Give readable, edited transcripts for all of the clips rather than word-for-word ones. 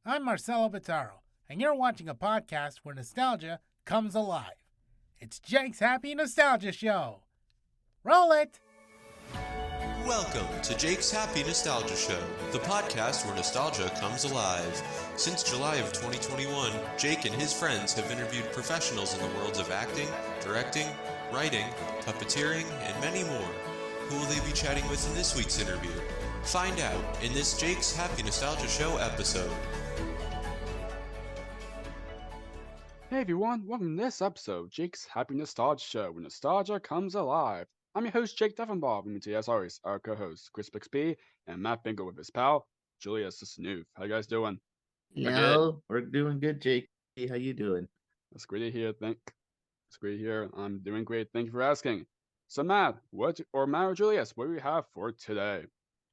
I'm Marcelo Bittaro, and you're watching a podcast where nostalgia comes alive. It's Jake's Happy Nostalgia Show. Roll it! Welcome to Jake's Happy Nostalgia Show, the podcast where nostalgia comes alive. Since July of 2021, Jake and his friends have interviewed professionals in the worlds of acting, directing, writing, puppeteering, and many more. Who will they be chatting with in this week's interview? Find out in this Jake's Happy Nostalgia Show episode. Hey everyone, welcome to this episode of Jake's Happy Nostalgia Show, where nostalgia comes alive. I'm your host, Jake Deffinbaugh, with me today, as always, our co-hosts, Chris Bixby and Matt Bingel with his pal, Julius the Snoof. How you guys doing? We're doing good, Jake. Hey, how you doing? That's great to hear, It's great to hear. I'm doing great, thank you for asking. So Matt, Matt or Julius, what do we have for today?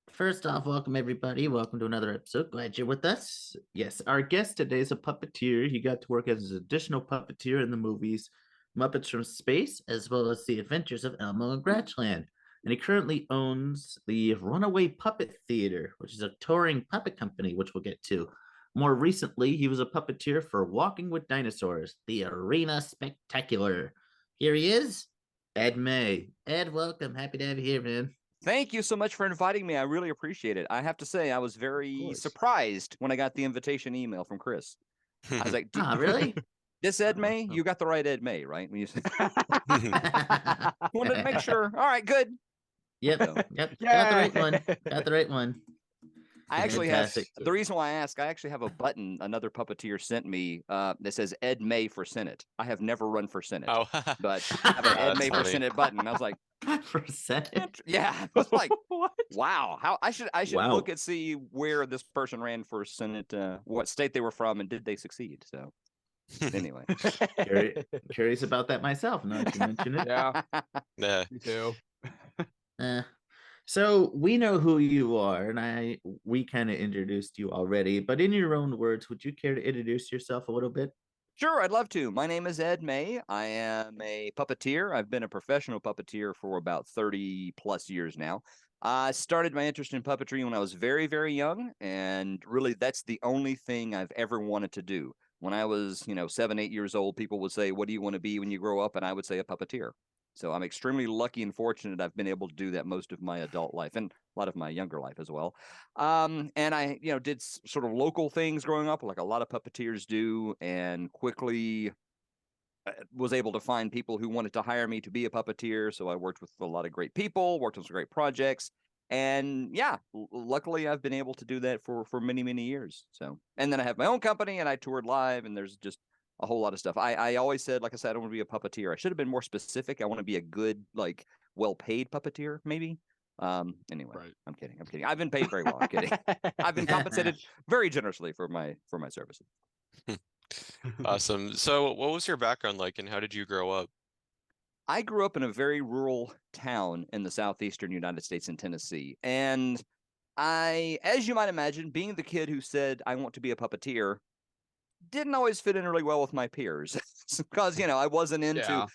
First off, welcome everybody. Welcome to another episode. Glad you're with us. Yes, our guest today is a puppeteer. He got to work as an additional puppeteer in the movies Muppets from Space, as well as the Adventures of Elmo and Grouchland. And he currently owns the Runaway Puppet Theater, which is a touring puppet company, which we'll get to. More recently, he was a puppeteer for Walking with Dinosaurs, the Arena Spectacular. Here he is, Ed May. Ed, welcome. Happy to have you here, man. Thank you so much for inviting me. I really appreciate it. I have to say, I was very surprised when I got the invitation email from Chris. I was like, really? This Ed May? You got the right Ed May, right? When you said... Wanted to make sure. All right, good. Yep. Got the right one. Got the right one. I actually have, the reason why I ask, I actually have a button another puppeteer sent me that says Ed May for Senate. I have never run for Senate, but I have an Ed May for Senate button. I was like, for Senate? Yeah, I was like, wow. How I should look and see where this person ran for Senate, what state they were from, and did they succeed? So anyway, curious about that myself. Now that you mention it, yeah, me too. So we know who you are, and we kind of introduced you already, but in your own words, would you care to introduce yourself a little bit? Sure, I'd love to. My name is Ed May. I am a puppeteer. I've been a professional puppeteer for about 30 plus years now. I started my interest in puppetry when I was very, very young, and really that's the only thing I've ever wanted to do. When I was, 7, 8 years old, people would say, "What do you want to be when you grow up?" And I would say a puppeteer. So I'm extremely lucky and fortunate I've been able to do that most of my adult life and a lot of my younger life as well. And I, did sort of local things growing up, like a lot of puppeteers do, and quickly was able to find people who wanted to hire me to be a puppeteer. So I worked with a lot of great people, worked on some great projects. And yeah, luckily I've been able to do that for many, many years. So, and then I have my own company and I toured live, and there's just a whole lot of stuff. I always said, like I said, I don't want to be a puppeteer. I should have been more specific. I want to be a good, well-paid puppeteer, maybe. Anyway, right. I'm kidding. I've been paid very well. I'm kidding. I've been compensated very generously for my services. Awesome. So what was your background like, and how did you grow up? I grew up in a very rural town in the southeastern United States in Tennessee. And as you might imagine, being the kid who said, I want to be a puppeteer, didn't always fit in really well with my peers because, I wasn't into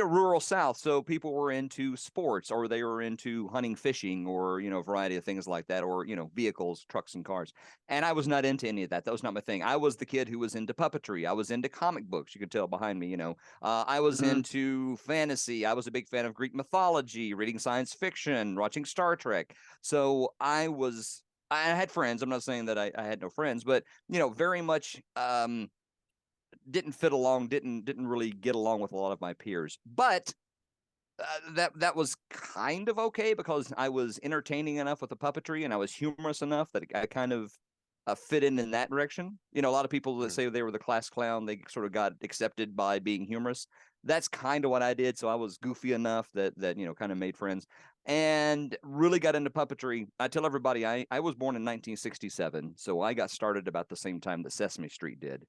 rural South. So people were into sports, or they were into hunting, fishing, or, a variety of things like that, or, vehicles, trucks and cars. And I was not into any of that. That was not my thing. I was the kid who was into puppetry. I was into comic books. You can tell behind me, I was into fantasy. I was a big fan of Greek mythology, reading science fiction, watching Star Trek. So I had friends. I'm not saying that I had no friends, but, very much didn't fit along, didn't really get along with a lot of my peers. But that was kind of okay because I was entertaining enough with the puppetry and I was humorous enough that I kind of fit in that direction. A lot of people that say they were the class clown, they sort of got accepted by being humorous. That's kind of what I did. So I was goofy enough that kind of made friends and really got into puppetry. I tell everybody I was born in 1967, so I got started about the same time that Sesame Street did.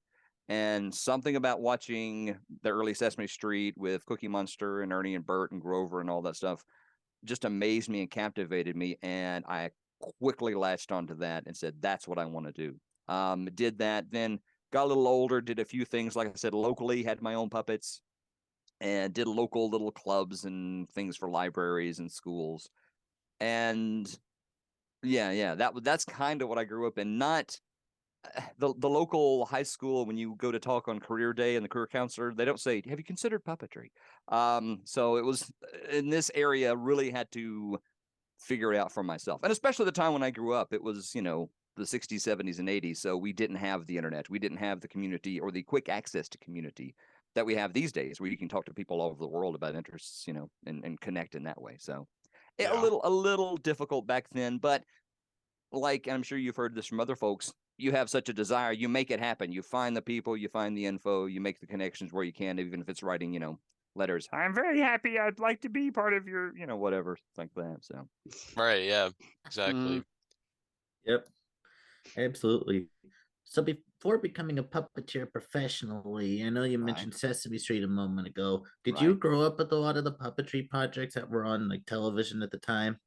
And something about watching the early Sesame Street with Cookie Monster and Ernie and Bert and Grover and all that stuff just amazed me and captivated me. And I quickly latched onto that and said, that's what I want to do. Did that, then got a little older, did a few things, like I said, locally, had my own puppets, and did local little clubs and things for libraries and schools. And that's kind of what I grew up in. Not the local high school, when you go to talk on career day and the career counselor, they don't say, have you considered puppetry? So it was in this area, really had to figure it out for myself. And especially the time when I grew up, it was, the 60s, 70s, and 80s. So we didn't have the internet. We didn't have the community or the quick access to community that we have these days, where you can talk to people all over the world about interests, and connect in that way. So a little difficult back then, but like I'm sure you've heard this from other folks, you have such a desire, you make it happen. You find the people, you find the info, you make the connections where you can, even if it's writing, letters. I'm very happy. I'd like to be part of your, whatever, like that. So, right, yeah, exactly. Yep, absolutely. So before becoming a puppeteer professionally, I know you mentioned Sesame Street a moment ago. Did you grow up with a lot of the puppetry projects that were on like television at the time?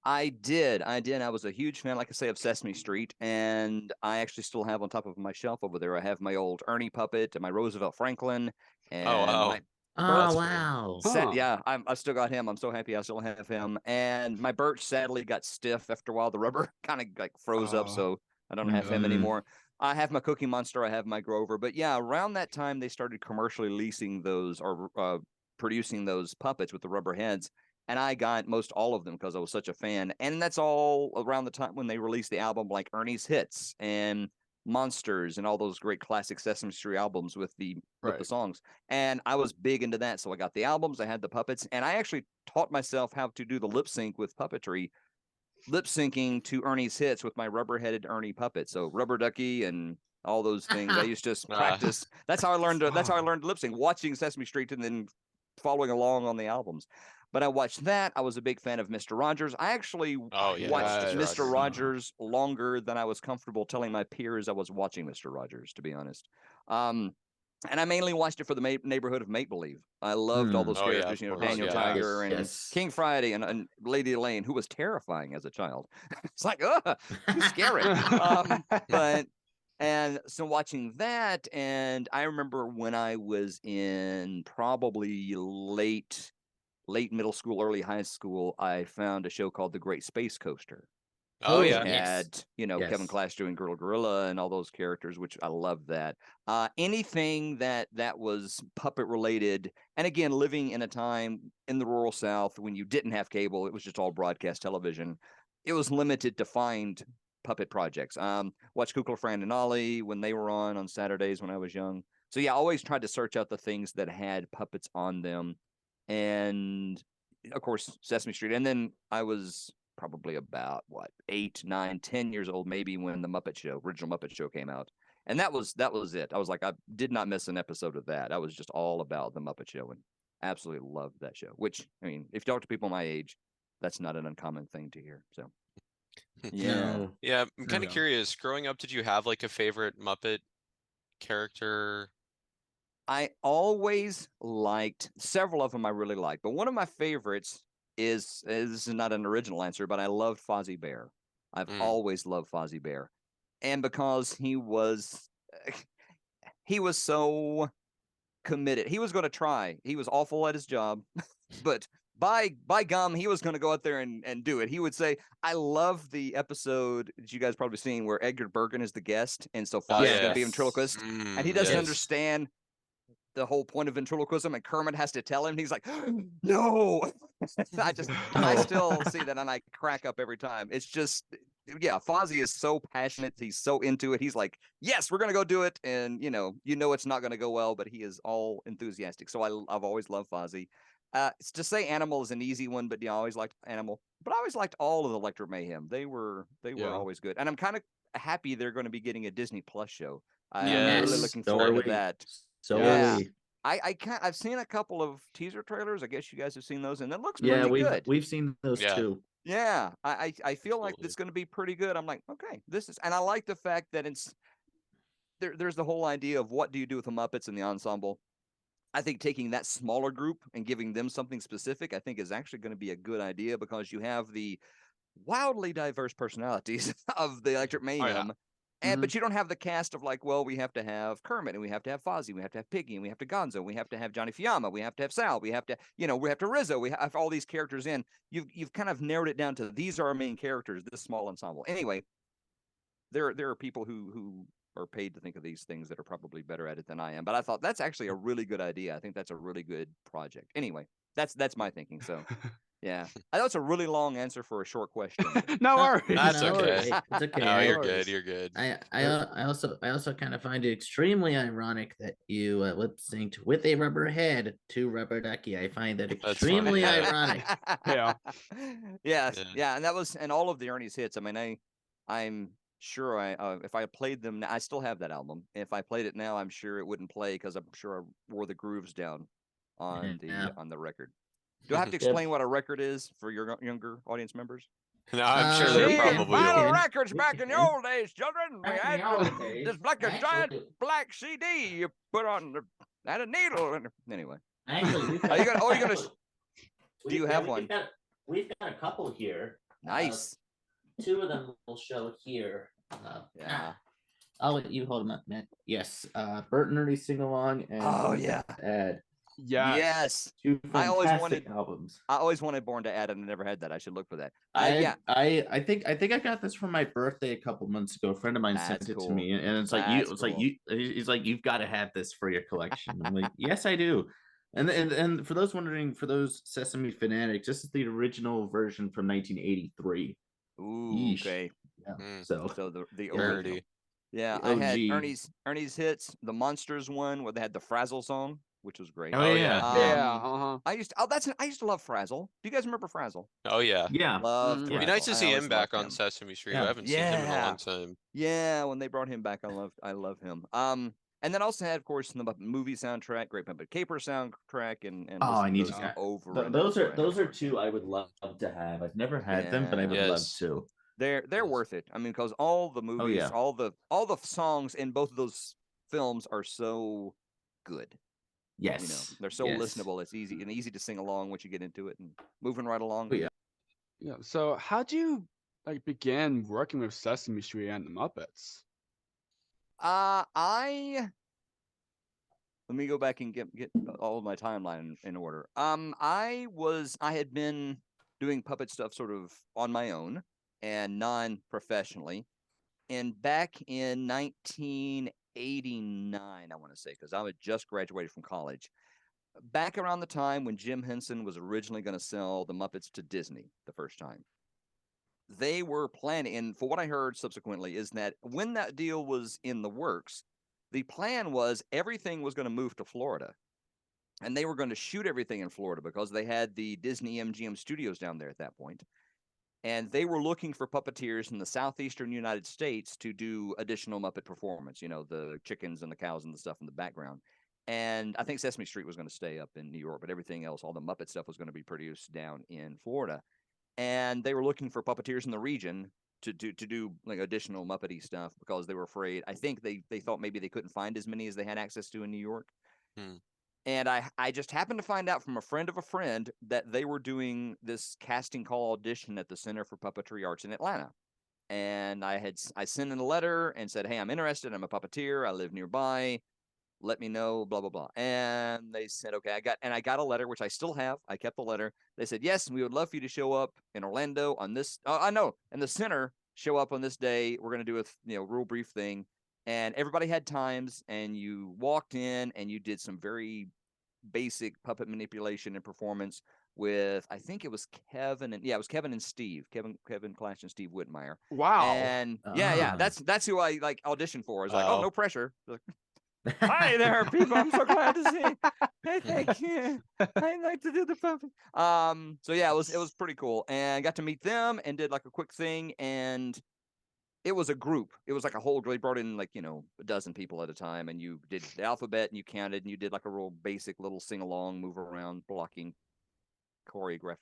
I did. I was a huge fan, like I say, of Sesame Street, and I actually still have on top of my shelf over there. I have my old Ernie puppet and my Roosevelt Franklin, and my wow. Yeah, I still got him. I'm so happy I still have him. And my Birch sadly got stiff after a while. The rubber kind of like froze up, so I don't have him anymore. I have my Cookie Monster. I have my Grover. But yeah, around that time they started commercially leasing those or producing those puppets with the rubber heads. And I got most all of them because I was such a fan. And that's all around the time when they released the album like Ernie's Hits and Monsters and all those great classic Sesame Street albums with the songs. And I was big into that. So I got the albums, I had the puppets, and I actually taught myself how to do the lip sync with puppetry, lip syncing to Ernie's Hits with my rubber-headed Ernie puppet. So Rubber Ducky and all those things. I used to just practice. That's how I learned lip sync, watching Sesame Street and then following along on the albums. But I watched that. I was a big fan of Mr. Rogers. I actually watched Mr. Rogers longer than I was comfortable telling my peers I was watching Mr. Rogers, to be honest. And I mainly watched it for the neighborhood of make-believe. I loved all those characters, Daniel Tiger and King Friday and Lady Elaine, who was terrifying as a child. It's like, she's scary. And so watching that, and I remember when I was in probably late middle school, early high school, I found a show called The Great Space Coaster. It had, Kevin Clash doing Girl Gorilla and all those characters, which I loved that. Anything that was puppet related, and again, living in a time in the rural South when you didn't have cable, it was just all broadcast television. It was limited to find puppet projects. Watched Kukla, Fran, and Ollie when they were on Saturdays when I was young. So yeah, I always tried to search out the things that had puppets on them. And of course, Sesame Street. And then I was probably about 8, 9, 10 years old, maybe, when the original Muppet Show came out. And that was it. I was like, I did not miss an episode of that. I was just all about the Muppet Show and absolutely loved that show, which, I mean, if you talk to people my age, that's not an uncommon thing to hear. So yeah. I'm kind of curious. Growing up, did you have like a favorite Muppet character? I always liked several of them. I really liked, but one of my favorites is this is not an original answer, but I loved Fozzie Bear. I've always loved Fozzie Bear, and because he was so committed, he was going to try. He was awful at his job, but by gum, he was going to go out there and do it. He would say, I love the episode that you guys probably seen where Edgar Bergen is the guest, and so Fozzie's going to be a ventriloquist, and he doesn't understand the whole point of ventriloquism, and Kermit has to tell him. He's like, no. I still see that and I crack up every time. It's just, Fozzie is so passionate. He's so into it. He's like, yes, we're going to go do it. And it's not going to go well, but he is all enthusiastic. So I've always loved Fozzie. To say Animal is an easy one, but I always liked Animal. But I always liked all of the Electric Mayhem. They were always good. And I'm kind of happy they're going to be getting a Disney Plus show. I'm really looking forward to that. I've seen a couple of teaser trailers. I guess you guys have seen those, and that looks really good. We've seen those too. Yeah, I feel like it's going to be pretty good. I'm like, okay, and I like the fact that there's the whole idea of what do you do with the Muppets and the ensemble. I think taking that smaller group and giving them something specific, I think is actually going to be a good idea, because you have the wildly diverse personalities of the Electric Mayhem. But you don't have the cast of we have to have Kermit, and we have to have Fozzie, we have to have Piggy, and we have to Gonzo, we have to have Johnny Fiamma, we have to have Sal, we have to Rizzo, we have all these characters in. You've kind of narrowed it down to these are our main characters, this small ensemble. Anyway, there are people who are paid to think of these things that are probably better at it than I am. But I thought that's actually a really good idea. I think that's a really good project. Anyway, that's my thinking. So yeah, I know it's a really long answer for a short question. No worries. That's no, okay. It's okay. No, No you're worries. good. You're good. I also kind of find it extremely ironic that you lip synced with a rubber head to Rubber Ducky. I find that That's extremely funny, yeah. ironic. Yeah. Yes. Yeah. Yeah. And that was, and all of the Ernie's hits. I mean, I'm sure if I played them, I still have that album. If I played it now, I'm sure it wouldn't play because I'm sure I wore the grooves down on Yeah. the record. Do I have to Yep. explain what a record is for your younger audience members? No, I'm sure See, there See, probably vinyl will. records We back in the can. old days, children. We Back in had the old days, just like a giant actually- black CD you put on had a needle in it. Anyway. Actually, we've Are you gonna- got- are you gonna- Do you have we've got- We've got a couple here. Nice. Two of them will show here. Yeah. I'll let you hold them up, Matt. Yes. Bert and Ernie Sing Along and Oh, yeah. Ed. Yes. Two I always fantastic wanted- albums. I always wanted Born to Add and I never had that. I should look for that. I think I got this for my birthday a couple months ago. A friend of mine sent That's it cool. to me, and it's like That's you. It's like cool. you. He's like, you've got to have this for your collection. I'm like, yes, I do. And for those wondering, for those Sesame fanatics, this is the original version from 1983. Ooh, Yeesh. okay. Yeah. Mm. So So the Dirty. original. Yeah, The I had OG. Ernie's hits, the Monsters one where they had the Frazzle song, which was great. Oh, yeah. Yeah. I used to love Frazzle. Do you guys remember Frazzle? Oh yeah. yeah. Loved It'd It'd be Frazzle. nice to I see always him back loved on him. Sesame Street. Yeah. I haven't seen him in a Yeah. long time. Yeah, when they brought him back, I love him. And then also had, of course, the Muppet movie soundtrack, Great Muppet Caper soundtrack, and Oh, I listen to need those to- over. Th- and those over are and those are over two again. I would love to have. I've never had them, but I would Yeah. love Yes. to. They're Yes. worth it. I mean, because all the movies, yeah. all the songs in both of those films are so good. Yes. You know, they're so Yes. listenable. It's easy to sing along once you get into it and moving right along. Oh, yeah. Yeah. So how'd you begin working with Sesame Street and the Muppets? Let me go back and get all of my timeline in order. I had been doing puppet stuff sort of on my own and non-professionally, and back in 1989, I want to say, because I had just graduated from college. Back around the time when Jim Henson was originally going to sell the Muppets to Disney the first time, they were planning, and for what I heard subsequently, is that when that deal was in the works, the plan was everything was going to move to Florida, and they were going to shoot everything in Florida because they had the Disney MGM studios down there at that point. And they were looking for puppeteers in the southeastern United States to do additional Muppet performance, you know, the chickens and the cows and the stuff in the background. And I think Sesame Street was going to stay up in New York, but everything else, all the Muppet stuff was going to be produced down in Florida. And they were looking for puppeteers in the region to do like additional Muppety stuff because they were afraid. I think they thought maybe they couldn't find as many as they had access to in New York. And I just happened to find out from a friend of a friend that they were doing this casting call audition at the Center for Puppetry Arts in Atlanta. And I sent in a letter and said, hey, I'm interested. I'm a puppeteer. I live nearby. Let me know, blah, blah, blah. And they said, okay, I got a letter, which I still have. I kept the letter. They said, yes, we would love for you to show up in Orlando on this. I know. And the center show up on this day. We're going to do a real brief thing. And everybody had times, and you walked in and you did some very basic puppet manipulation and performance with, I think it was Kevin and Steve, Kevin Clash and Steve Whitmire. Wow. And yeah, that's who I auditioned for. I was like, oh, Oh. no pressure. Like, hi there, people. I'm so glad to see. Hey, thank you. I'd like to do the puppet. So yeah, it was pretty cool, and I got to meet them and did like a quick thing, and it was a group. It was like a whole. They brought in like a dozen people at a time, and you did the alphabet and you counted, and you did like a real basic little sing along, move around, blocking, choreographed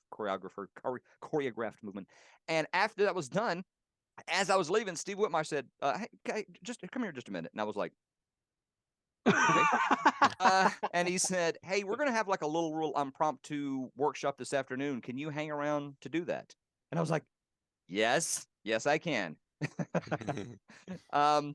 movement. And after that was done, as I was leaving, Steve Whitmire said, "Hey, just come here just a minute," and I was like. And he said, hey, we're going to have like a little impromptu workshop this afternoon. Can you hang around to do that? And I was like, yes, I can.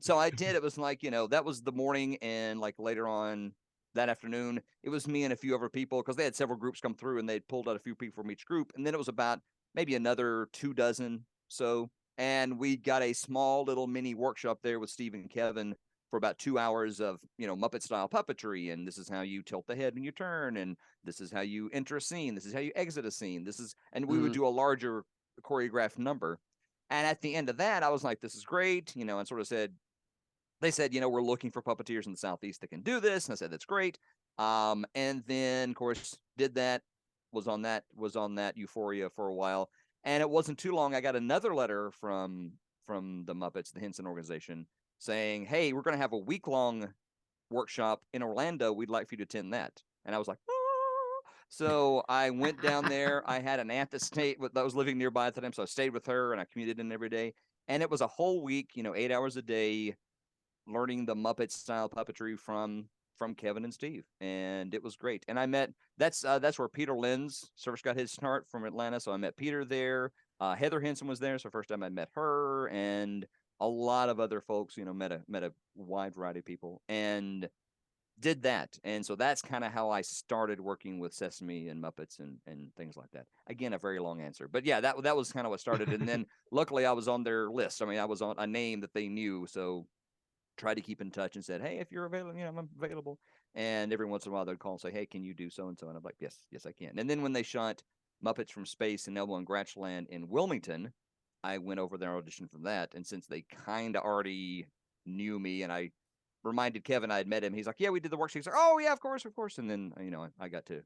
So I did. It was like, that was the morning, and like later on that afternoon, it was me and a few other people because they had several groups come through and they'd pulled out a few people from each group. And then it was about maybe another 24. So And we got a small little mini workshop there with Steve and Kevin for about 2 hours of, Muppet style puppetry. And this is how you tilt the head when you turn. And this is how you enter a scene. This is how you exit a scene. And we would do a larger choreographed number. And at the end of that, I was like, this is great, and sort of said, they said, we're looking for puppeteers in the Southeast that can do this. And I said, that's great. And then, of course, did that, was on that euphoria for a while. And it wasn't too long, I got another letter from the Muppets, the Henson organization, saying, hey, we're going to have a week-long workshop in Orlando. We'd like for you to attend that. And I was like, ah. So I went down there. I had an aunt that was living nearby at the time, so I stayed with her, and I commuted in every day. And it was a whole week, 8 hours a day, learning the Muppet style puppetry from Kevin and Steve, and it was great. And I met that's where Peter Lenz first got his start, from Atlanta. So I met Peter there. Heather Henson was there, so first time I met her, and a lot of other folks. Met a wide variety of people, and did that. And so that's kind of how I started working with Sesame and Muppets and things like that. Again, a very long answer, but yeah, that was kind of what started. And then luckily I was on their list. I mean, I was on a name that they knew, so tried to keep in touch and said, hey, if you're available, I'm available. And every once in a while they'd call and say, hey, can you do so-and-so? And I'm like, yes, I can. And then when they shot Muppets from Space and Elmo and Grouchland in Wilmington, I went over there and auditioned for that. And since they kind of already knew me, and I reminded Kevin I had met him, he's like, yeah, we did the workshop. He's like, oh yeah, of course. And then, I got to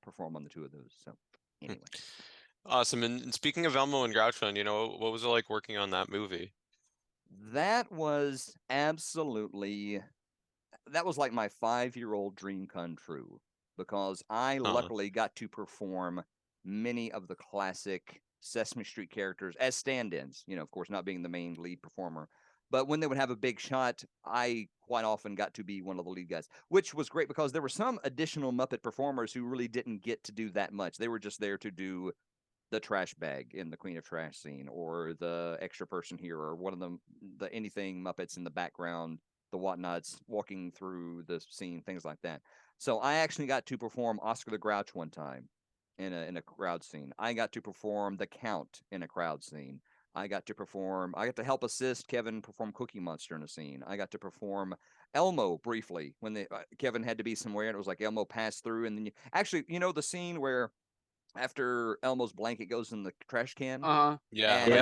perform on the two of those. So anyway. Awesome. And speaking of Elmo and Grouchland, what was it like working on that movie? That was like my 5-year-old dream come true, because I luckily got to perform many of the classic Sesame Street characters as stand-ins, of course, not being the main lead performer. But when they would have a big shot, I quite often got to be one of the lead guys, which was great because there were some additional Muppet performers who really didn't get to do that much. They were just there to do the trash bag in the Queen of Trash scene, or the extra person here, or one of the anything Muppets in the background, the whatnots walking through the scene, things like that. So I actually got to perform Oscar the Grouch one time in a crowd scene. I got to perform the Count in a crowd scene. I got to help assist Kevin perform Cookie Monster in a scene. I got to perform Elmo briefly when Kevin had to be somewhere, and it was like Elmo passed through, and then the scene where after Elmo's blanket goes in the trash can. Yeah. And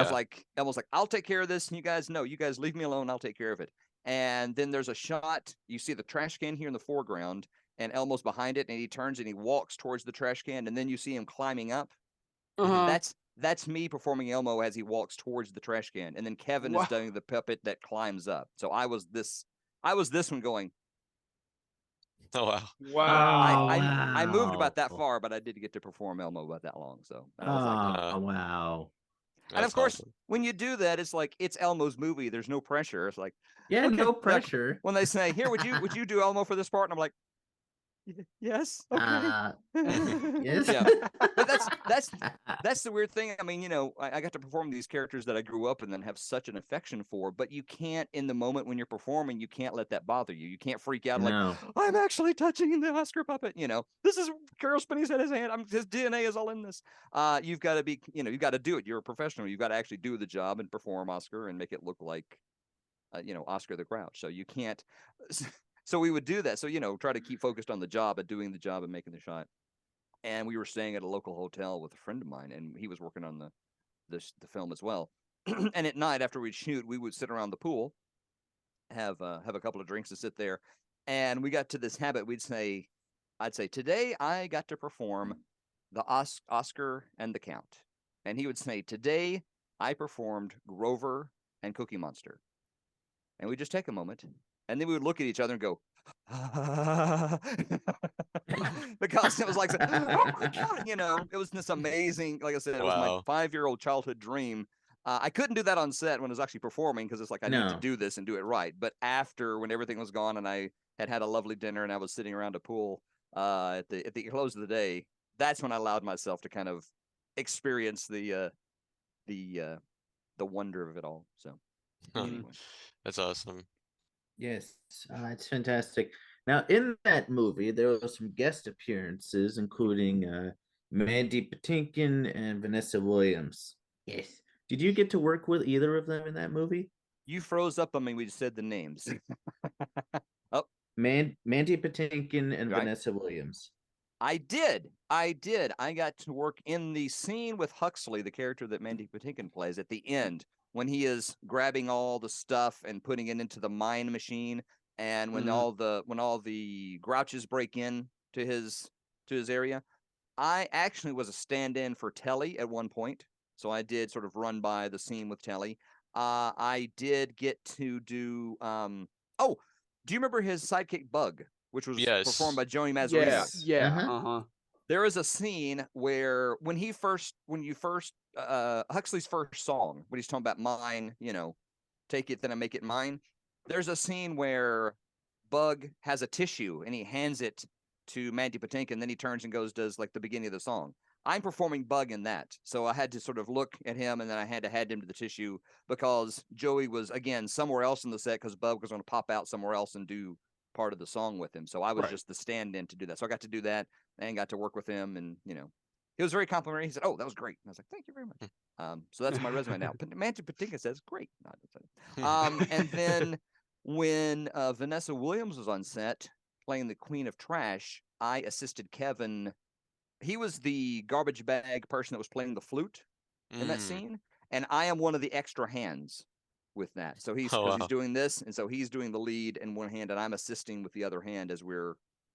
Elmo's like, I'll take care of this. And you guys leave me alone. I'll take care of it. And then there's a shot. You see the trash can here in the foreground, and Elmo's behind it, and he turns and he walks towards the trash can, and then you see him climbing up. That's me performing Elmo as he walks towards the trash can. And then Kevin is doing the puppet that climbs up. So I was this one going, oh wow. Wow. I moved about that far, but I did get to perform Elmo about that long. So I was like, wow. And of course, when you do that, it's like it's Elmo's movie. There's no pressure. It's like, yeah, okay. No pressure. When they say, here, would you do Elmo for this part? And I'm like, yes, okay. Yes. Yeah. But that's the weird thing. I mean, I got to perform these characters that I grew up and then have such an affection for, but you can't, in the moment when you're performing, you can't let that bother you. You can't freak out like, I'm actually touching the Oscar puppet. This is Carol Spinney's had his hand. His DNA is all in this. You've got to be, you've got to do it. You're a professional. You've got to actually do the job and perform Oscar and make it look like, Oscar the Grouch. So you can't. So we would do that. So, try to keep focused on the job and doing the job and making the shot. And we were staying at a local hotel with a friend of mine, and he was working on the film as well. And at night after we'd shoot, we would sit around the pool, have a couple of drinks and sit there. And we got to this habit. I'd say, today I got to perform the Oscar and the Count. And he would say, today I performed Grover and Cookie Monster. And we'd just take a moment. And then we would look at each other and go, because it was like, oh my God, it was this amazing, like I said, it was my 5-year-old childhood dream. I couldn't do that on set when I was actually performing, because it's like, I need to do this and do it right. But after, when everything was gone and I had a lovely dinner and I was sitting around a pool at the close of the day, that's when I allowed myself to kind of experience the wonder of it all. So anyway. That's awesome. Yes, it's fantastic. Now, in that movie, there were some guest appearances, including Mandy Patinkin and Vanessa Williams. Yes, Did you get to work with either of them in that movie? You froze up on me. We just said the names. Oh, Mandy Patinkin and Right. Vanessa Williams. I did. I got to work in the scene with Huxley, the character that Mandy Patinkin plays at the end, when he is grabbing all the stuff and putting it into the mine machine, and when all the Grouches break in to his area. I actually was a stand-in for Telly at one point, so I did sort of run by the scene with Telly. I did get to do. Oh, do you remember his sidekick Bug, which was performed by Joni Mazzarino? Yeah. There is a scene where when Huxley's first song, when he's talking about mine, take it, then I make it mine. There's a scene where Bug has a tissue and he hands it to Mandy Patinkin, then he turns and does like the beginning of the song. I'm performing Bug in that. So I had to sort of look at him, and then I had to hand him to the tissue because Joey was, again, somewhere else in the set because Bug was going to pop out somewhere else and do part of the song with him. So I was just the stand-in to do that. So I got to do that and got to work with him, and, he was very complimentary. He said, "Oh, that was great." And I was like, "Thank you very much." So that's my resume now. Mandy Patinkin says, "Great." And then when Vanessa Williams was on set playing the Queen of Trash, I assisted Kevin. He was the garbage bag person that was playing the flute in that scene, and I am one of the extra hands with that. So he's doing this, and so he's doing the lead in one hand, and I'm assisting with the other hand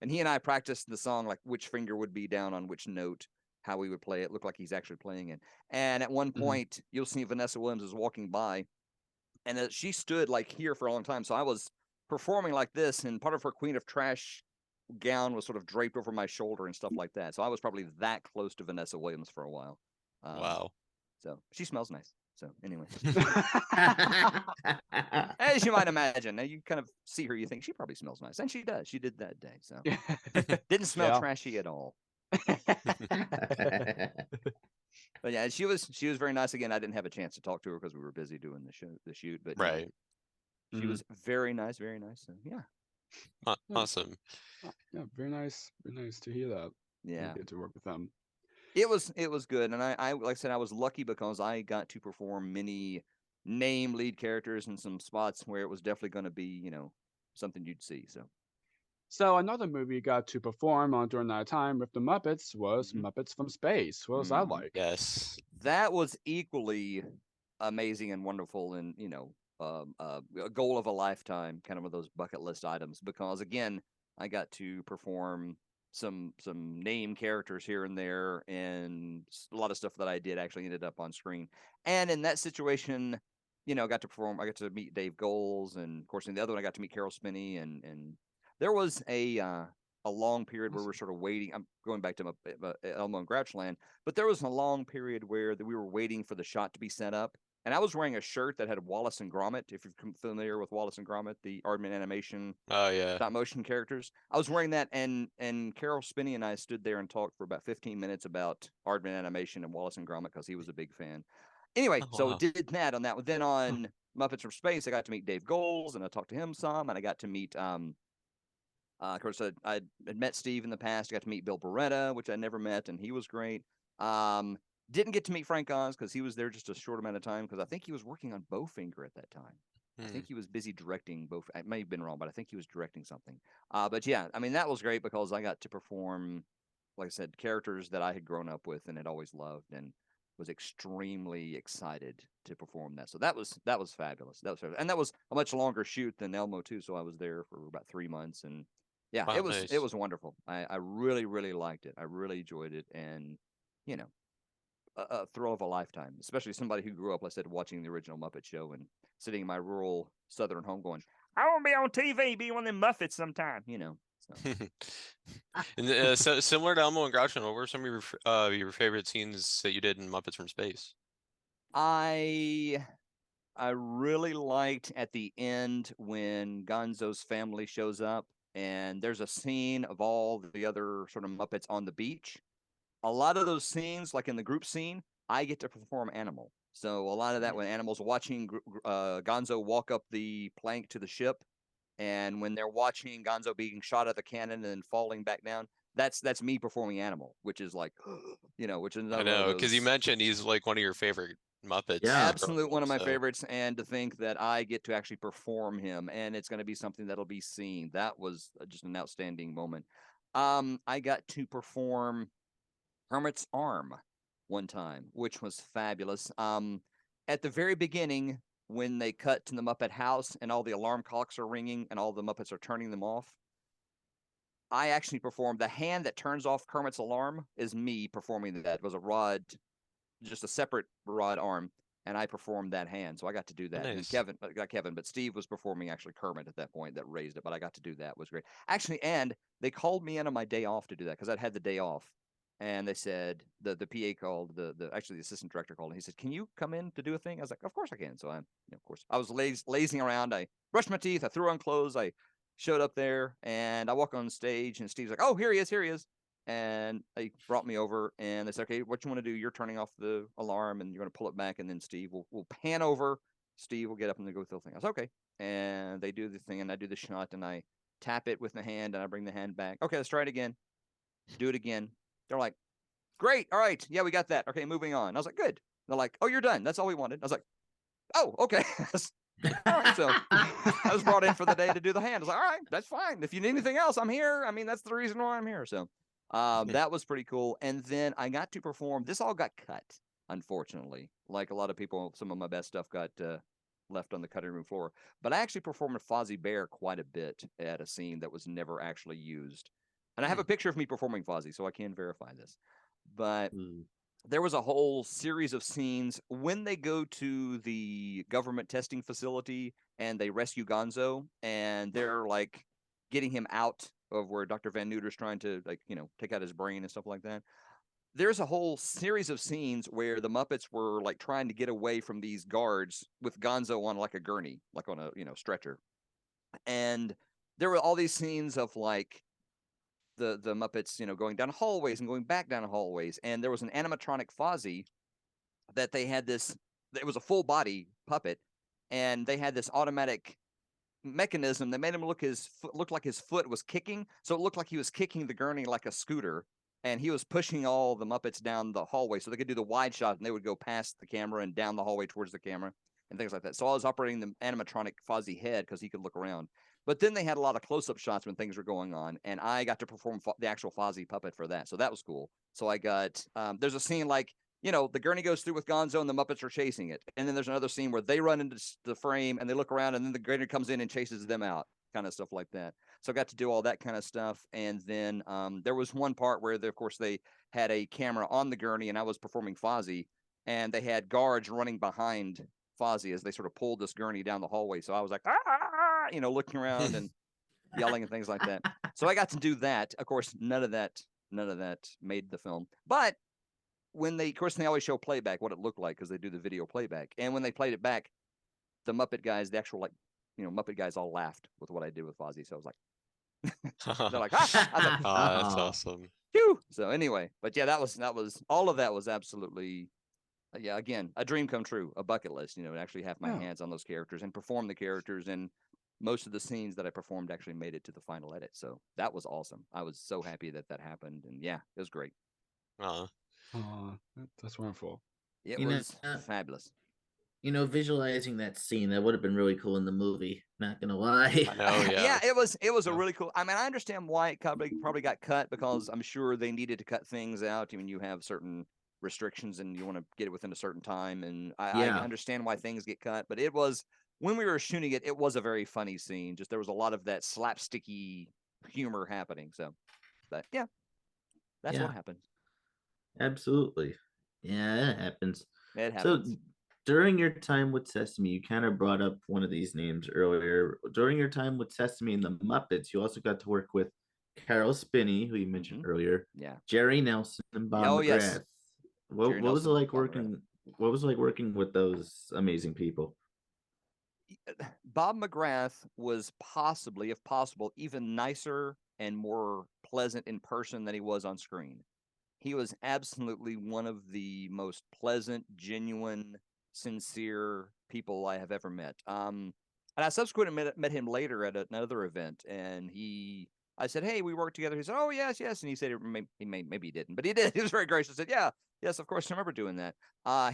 and he and I practiced the song, like which finger would be down on which note, how we would play it. Looked like he's actually playing it. And at one point, you'll see Vanessa Williams is walking by, and she stood like here for a long time. So I was performing like this, and part of her Queen of Trash gown was sort of draped over my shoulder and stuff like that. So I was probably that close to Vanessa Williams for a while. Wow. So she smells nice. So anyway, as you might imagine, now you kind of see her, you think she probably smells nice, and she does. She did that day, so didn't smell trashy at all. But yeah, she was very nice. Again, I didn't have a chance to talk to her because we were busy doing the shoot. But she was very nice, very nice. So yeah, awesome. Yeah, very nice to hear that. Yeah, get to work with them. It was good, and I like I said, I was lucky because I got to perform many name lead characters in some spots where it was definitely going to be something you'd see. So another movie you got to perform on during that time with the Muppets was Muppets from Space. What was that like? Yes, that was equally amazing and wonderful, and a goal of a lifetime, kind of one of those bucket list items. Because again, I got to perform some name characters here and there, and a lot of stuff that I did actually ended up on screen. And in that situation, I got to meet Dave Goelz, and of course in the other one I got to meet Carol Spinney, and there was a long period where we're sort of waiting. I'm going back to Elmo and Grouchland, but there was a long period where we were waiting for the shot to be set up. And I was wearing a shirt that had Wallace and Gromit. If you're familiar with Wallace and Gromit, the Aardman animation stop motion characters, I was wearing that, and Carol Spinney and I stood there and talked for about 15 minutes about Aardman animation and Wallace and Gromit because he was a big fan. Anyway, so did that on that one. Then on Muppets from Space, I got to meet Dave Goelz, and I talked to him some, and I got to meet. Of course, I had met Steve in the past. I got to meet Bill Beretta, which I never met, and he was great. Didn't get to meet Frank Oz because he was there just a short amount of time because I think he was working on Bowfinger at that time. I think he was busy directing both. I may have been wrong, but I think he was directing something. But yeah, I mean, that was great because I got to perform, like I said, characters that I had grown up with and had always loved, and was extremely excited to perform that. So that was fabulous. And that was a much longer shoot than Elmo too. So I was there for about 3 months, and yeah, wow, it was wonderful. I really, really liked it. I really enjoyed it, and a thrill of a lifetime, especially somebody who grew up, like I said, watching the original Muppet Show and sitting in my rural southern home going, I want to be on TV, be one of them Muppets sometime, So. And so similar to Elmo and Groucho, what were some of your favorite scenes that you did in Muppets from Space? I really liked at the end when Gonzo's family shows up, and there's a scene of all the other sort of Muppets on the beach. A lot of those scenes, like in the group scene, I get to perform Animal. So a lot of that when Animal's watching Gonzo walk up the plank to the ship, and when they're watching Gonzo being shot at the cannon and then falling back down, that's me performing Animal, which is like, which is another. I know, because you mentioned he's like one of your favorite Muppets. Yeah. Absolute one of my So, favorites, and to think that I get to actually perform him, and it's going to be something that'll be seen. That was just an outstanding moment. I got to perform Hermit's arm one time, which was fabulous. At the very beginning, when they cut to the Muppet house and all the alarm clocks are ringing and all the Muppets are turning them off, I actually performed the hand that turns off Kermit's alarm is me performing that. It was a rod, just a separate rod arm, and I performed that hand. So I got to do that. And nice. Kevin, not Kevin, but Steve was performing actually Kermit at that point that raised it, but I got to do that. It was great. Actually, and they called me in on my day off to do that because I'd had the day off. And they said the PA called the actually the assistant director called and he said, "Can you come in to do a thing?" I was like, "Of course I can." So of course I was lazing around. I brushed my teeth. I threw on clothes. I showed up there and I walk on stage and Steve's like, "Oh, here he is." And they brought me over and they said, "Okay, what you want to do? You're turning off the alarm and you're going to pull it back and then Steve will pan over. Steve will get up and they go through the thing." I was okay. And they do the thing and I do the shot and I tap it with the hand and I bring the hand back. Okay, let's try it again. Do it again. They're like, "Great. All right. Yeah, we got that. Okay, moving on." I was like, "Good." They're like, "Oh, you're done. That's all we wanted." I was like, "Oh, okay." All right. So I was brought in for the day to do the hand. I was like, "All right, that's fine. If you need anything else, I'm here." I mean, that's the reason why I'm here. So that was pretty cool. And then I got to perform. This all got cut, unfortunately. Like a lot of people, some of my best stuff got left on the cutting room floor. But I actually performed Fozzie Bear quite a bit at a scene that was never actually used. And I have a picture of me performing Fozzie, so I can verify this. But there was a whole series of scenes when they go to the government testing facility and they rescue Gonzo and they're like getting him out of where Dr. Van Neuter's trying to take out his brain and stuff like that. There's a whole series of scenes where the Muppets were like trying to get away from these guards with Gonzo on like a gurney, like on a stretcher. And there were all these scenes of like the Muppets, going down hallways and going back down hallways. And there was an animatronic Fozzie that they had this. It was a full body puppet, and they had this automatic mechanism that made him look like his foot was kicking. So it looked like he was kicking the gurney like a scooter, and he was pushing all the Muppets down the hallway so they could do the wide shot, and they would go past the camera and down the hallway towards the camera and things like that. So I was operating the animatronic Fozzie head because he could look around. But then they had a lot of close-up shots when things were going on, and I got to perform the actual Fozzie puppet for that. So that was cool. So I got there's a scene like the gurney goes through with Gonzo and the Muppets are chasing it, and then there's another scene where they run into the frame and they look around, and then the gurney comes in and chases them out, kind of stuff like that. So I got to do all that kind of stuff, and then there was one part where, of course, they had a camera on the gurney, and I was performing Fozzie, and they had guards running behind Fozzie as they sort of pulled this gurney down the hallway. So I was like, looking around and yelling and things like that. So I got to do that. Of course, none of that made the film. But when they always show playback, what it looked like, because they do the video playback. And when they played it back, the Muppet guys, the actual Muppet guys all laughed with what I did with Fozzie. So I was like, they're like, ah! I was like, That's awesome. phew. So anyway, but yeah, that was all of that was absolutely, again, a dream come true, a bucket list, to actually have my hands on those characters and perform the characters. And most of the scenes that I performed actually made it to the final edit. So that was awesome. I was so happy that happened. And yeah, it was great. Oh, that's wonderful. It was fabulous. Visualizing that scene, that would have been really cool in the movie. Not gonna lie. Oh yeah. Yeah, it was a really cool. I mean, I understand why it probably got cut, because I'm sure they needed to cut things out. I mean, you have certain restrictions and you want to get it within a certain time, and I understand why things get cut. But it was, when we were shooting it, it was a very funny scene. Just there was a lot of that slapsticky humor happening. So, but yeah, that's what happened. Absolutely. Yeah, it happens. It happens. So during your time with Sesame, you kind of brought up one of these names earlier. During your time with Sesame and the Muppets, you also got to work with Carol Spinney, who you mentioned earlier. Yeah. Jerry Nelson and Bob McGrath. Yes. What was it like working? What was it like working with those amazing people? Bob McGrath was possibly, if possible, even nicer and more pleasant in person than he was on screen. He was absolutely one of the most pleasant, genuine, sincere people I have ever met. And I subsequently met him later at another event, and he I said, "Hey, we worked together." He said, "Oh, yes, yes." And he said, maybe he didn't, but he did. He was very gracious. Said, "Yeah, yes, of course, I remember doing that."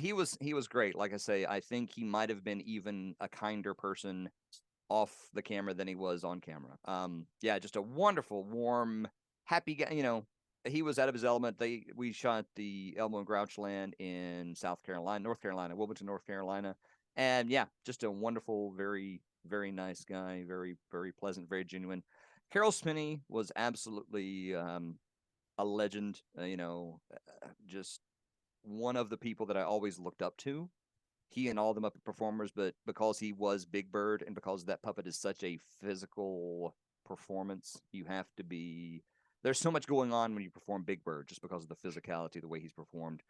He was great. Like I say, I think he might have been even a kinder person off the camera than he was on camera. Yeah, just a wonderful, warm, happy guy. He was out of his element. We shot the Elmo and Grouchland in North Carolina, Wilmington, North Carolina, and yeah, just a wonderful, very, very nice guy, very, very pleasant, very genuine. Carol Spinney was absolutely a legend. Just one of the people that I always looked up to. He and all the Muppet performers, but because he was Big Bird and because that puppet is such a physical performance, you have to be. There's so much going on when you perform Big Bird, just because of the physicality, the way he's performed.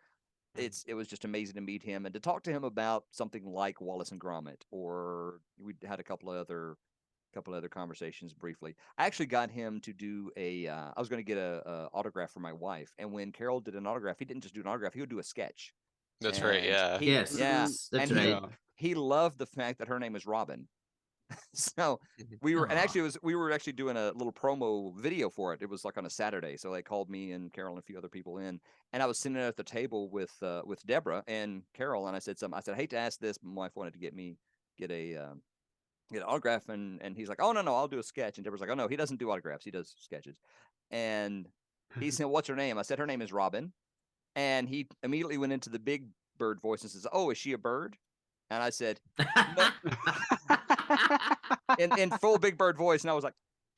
It was just amazing to meet him and to talk to him about something like Wallace and Gromit, or we had a couple of other conversations briefly. I actually got him to do I was going to get a autograph for my wife, and when Carol did an autograph, he didn't just do an autograph; he would do a sketch. That's right. Yeah. Yes, Yeah, that's and right. he loved the fact that her name is Robin. So we were, and actually we were actually doing a little promo video for it. It was like on a Saturday, so they called me and Carol and a few other people in, and I was sitting at the table with Deborah and Carol, and I said something. I said, "I hate to ask this, but my wife wanted to get an autograph," and he's like, "Oh no, I'll do a sketch." And Deborah's like, "Oh no, he doesn't do autographs, he does sketches." And he said, "What's her name?" I said, "Her name is Robin." And he immediately went into the Big Bird voice and says, "Oh, is she a bird?" And I said, "No," in full Big Bird voice. And I was like,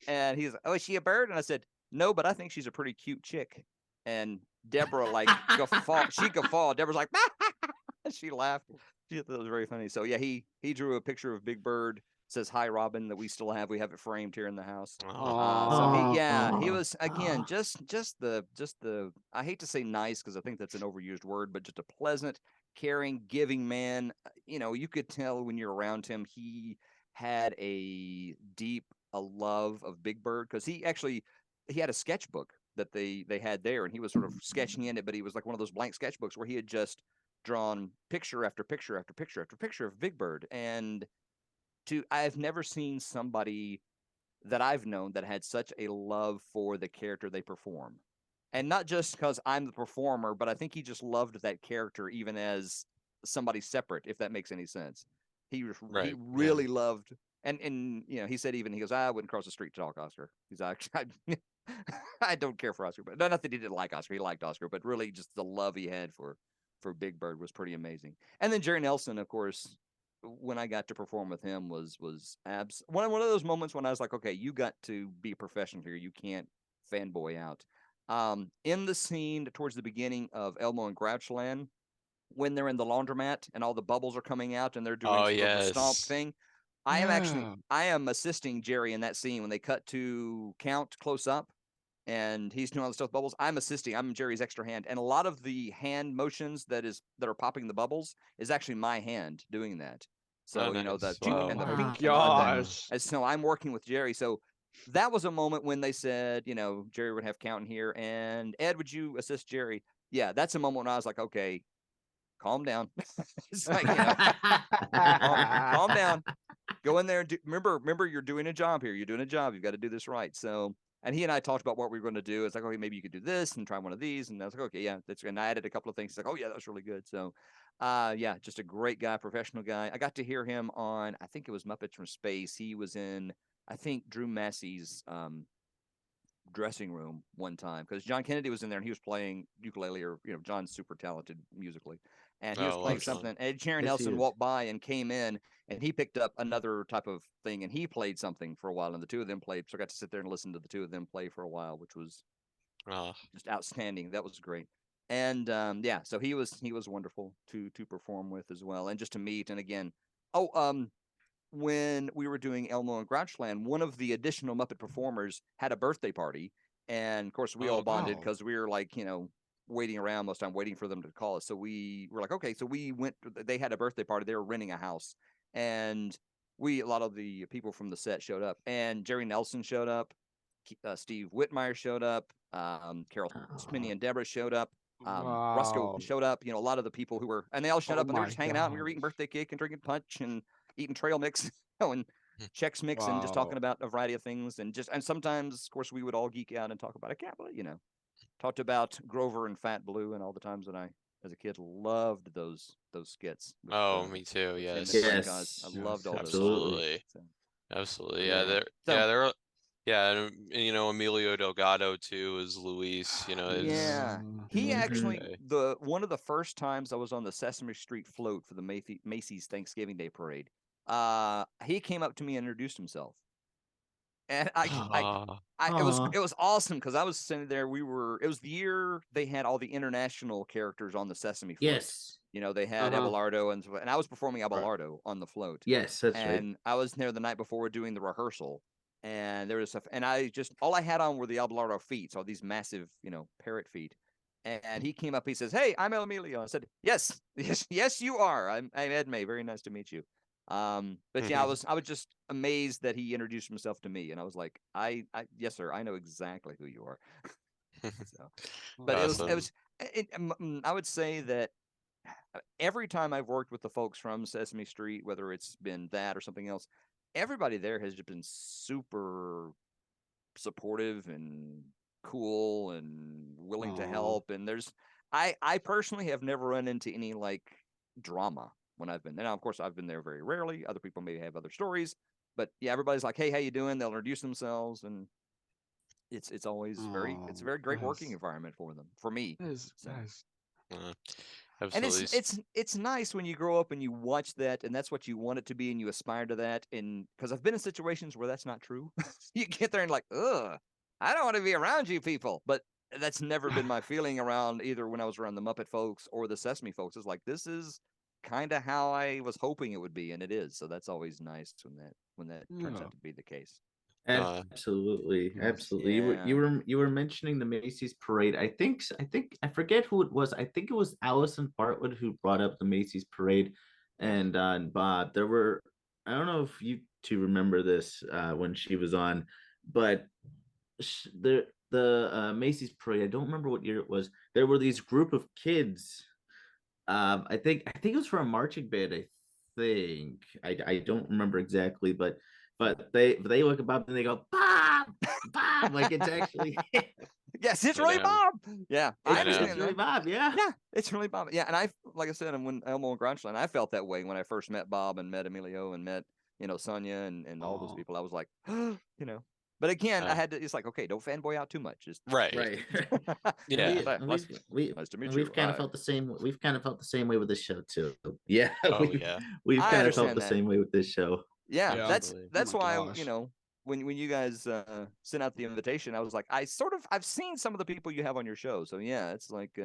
and he's like, "Oh, is she a bird?" And I said, "No, but I think she's a pretty cute chick." And Deborah guffawed. She guffawed. Deborah's like, she laughed. She thought it was very funny. So yeah, he drew a picture of Big Bird. Says, "Hi, Robin," that we still have. We have it framed here in the house. So he was again just the I hate to say nice because I think that's an overused word, but just a pleasant, caring, giving man. You could tell when you're around him, he had a deep love of Big Bird because he had a sketchbook that they had there, and he was sort of sketching in it, but he was like one of those blank sketchbooks where he had just drawn picture after picture after picture after picture of Big Bird. And I've never seen somebody that I've known that had such a love for the character they perform. And not just because I'm the performer, but I think he just loved that character even as somebody separate, if that makes any sense. He really loved, and he said he goes, "I wouldn't cross the street to talk Oscar." He's like, I don't care for Oscar, but not that he didn't like Oscar. He liked Oscar, but really just the love he had for Big Bird was pretty amazing. And then Jerry Nelson, of course, when I got to perform with him was one of those moments when I was like, okay, you got to be professional here. You can't fanboy out. In the scene towards the beginning of Elmo and Grouchland, when they're in the laundromat and all the bubbles are coming out and they're doing sort of the stomp thing, I am assisting Jerry in that scene when they cut to count close up and he's doing all the stuff with bubbles. I'm assisting. I'm Jerry's extra hand, and a lot of the hand motions that are popping the bubbles is actually my hand doing that. So the and the pink gosh. and so I'm working with Jerry. So that was a moment when they said, Jerry would have counting here, and Ed, would you assist Jerry? Yeah, that's a moment when I was like, okay, calm down. It's like, calm down. Go in there and remember, you're doing a job here. You're doing a job. You've got to do this right. So. And he and I talked about what we were going to do. It's like, okay, maybe you could do this and try one of these. And I was like, okay, yeah, that's good. And I added a couple of things. He's like, oh yeah, that was really good. So, yeah, just a great guy, professional guy. I got to hear him on, I think it was Muppets from Space. He was in, I think, Drew Massey's dressing room one time because John Kennedy was in there and he was playing ukulele, or John's super talented musically, and he was playing something. And Jerry Nelson walked by and came in, and he picked up another type of thing and he played something for a while, and the two of them played. So I got to sit there and listen to the two of them play for a while, which was just outstanding. That was great. And yeah, so he was wonderful to perform with as well, and just to meet. And again, when we were doing Elmo and Grouchland, one of the additional Muppet performers had a birthday party, and of course we all bonded because we were like, waiting around most of the time, waiting for them to call us. So we were like, okay, so we went. They had a birthday party. They were renting a house, and a lot of the people from the set showed up, and Jerry Nelson showed up, Steve Whitmire showed up, Carol Spinney and Deborah showed up. Roscoe showed up, a lot of the people who were, and they all showed up, and they were just hanging out, and we were eating birthday cake and drinking punch and eating trail mix, and Chex Mix and just talking Wow. about a variety of things, and sometimes, of course, we would all geek out and talk about, I can't believe, talked about Grover and Fat Blue and all the times that I, as a kid, loved those skits. Oh, me too. With him and Yes. Frank Oz. I Yes. loved all those. Absolutely. So, Absolutely. yeah. They're yeah, and Emilio Delgado too is Luis, Yeah, it's he actually okay. one of the first times I was on the Sesame Street float for the Macy's Thanksgiving Day parade. He came up to me and introduced himself, and Aw. it was awesome because I was sitting there. It was the year they had all the international characters on the Sesame float. Yes. They had Abelardo and I was performing Right. Abelardo on the float. Yes, that's right. And I was there the night before doing the rehearsal, and there was stuff, and all I had on were the Abelardo feet, so these massive, parrot feet. And he came up, he says, "Hey, I'm El Emilio." I said, "Yes, yes, you are. I'm Edmay. Very nice to meet you." But yeah, I was just amazed that he introduced himself to me, and I was like, I yes, sir, I know exactly who you are. So, but Awesome. I would say that every time I've worked with the folks from Sesame Street, whether it's been that or something else, everybody there has just been super supportive and cool and willing to Aw. help. And I personally have never run into any like drama when I've been there. Now, of course, I've been there very rarely. Other people may have other stories, but yeah, everybody's like, "Hey, how you doing?" They'll introduce themselves, and it's always it's a very great working environment for them, for me. That is So. nice. And Absolutely. it's nice when you grow up and you watch that, and that's what you want it to be, and you aspire to that. And because I've been in situations where that's not true, you get there and like, ugh, I don't want to be around you people. But that's never been my feeling around either when I was around the Muppet folks or the Sesame folks. It's like this is kind of how I was hoping it would be, and it is. So that's always nice when that turns Yeah. out to be the case. Absolutely, Yes. absolutely. Yeah. You were mentioning the Macy's parade. I think I forget who it was. I think it was Allison Bartwood who brought up the Macy's parade, and Bob. There were, I don't know if you two remember this when she was on, but the Macy's parade. I don't remember what year it was. There were these group of kids. I think it was for a marching band. I don't remember exactly, but they look above and they go Bob, Bob, like it's actually Yes, it's I really know. Bob. Yeah, I I know. understand it's really that. Bob. Yeah. Yeah, it's really Bob. Yeah, and like I said, and when Elmo and Grouchland, I felt that way when I first met Bob and met Emilio and met, Sonia and all those Aw. people. I was like, But again, I Uh, had to. It's like, okay, don't fanboy out too much. Just right. Right. Yeah. nice to meet you. We've kind of felt the same. We've kind of felt the same way with this show too. Yeah, Oh yeah. we've I kind of felt understand the that. same way with this show. Yeah, Yeah. Absolutely. that's Oh my why gosh. when you guys sent out the invitation, I was like, I've seen some of the people you have on your show, so yeah, it's like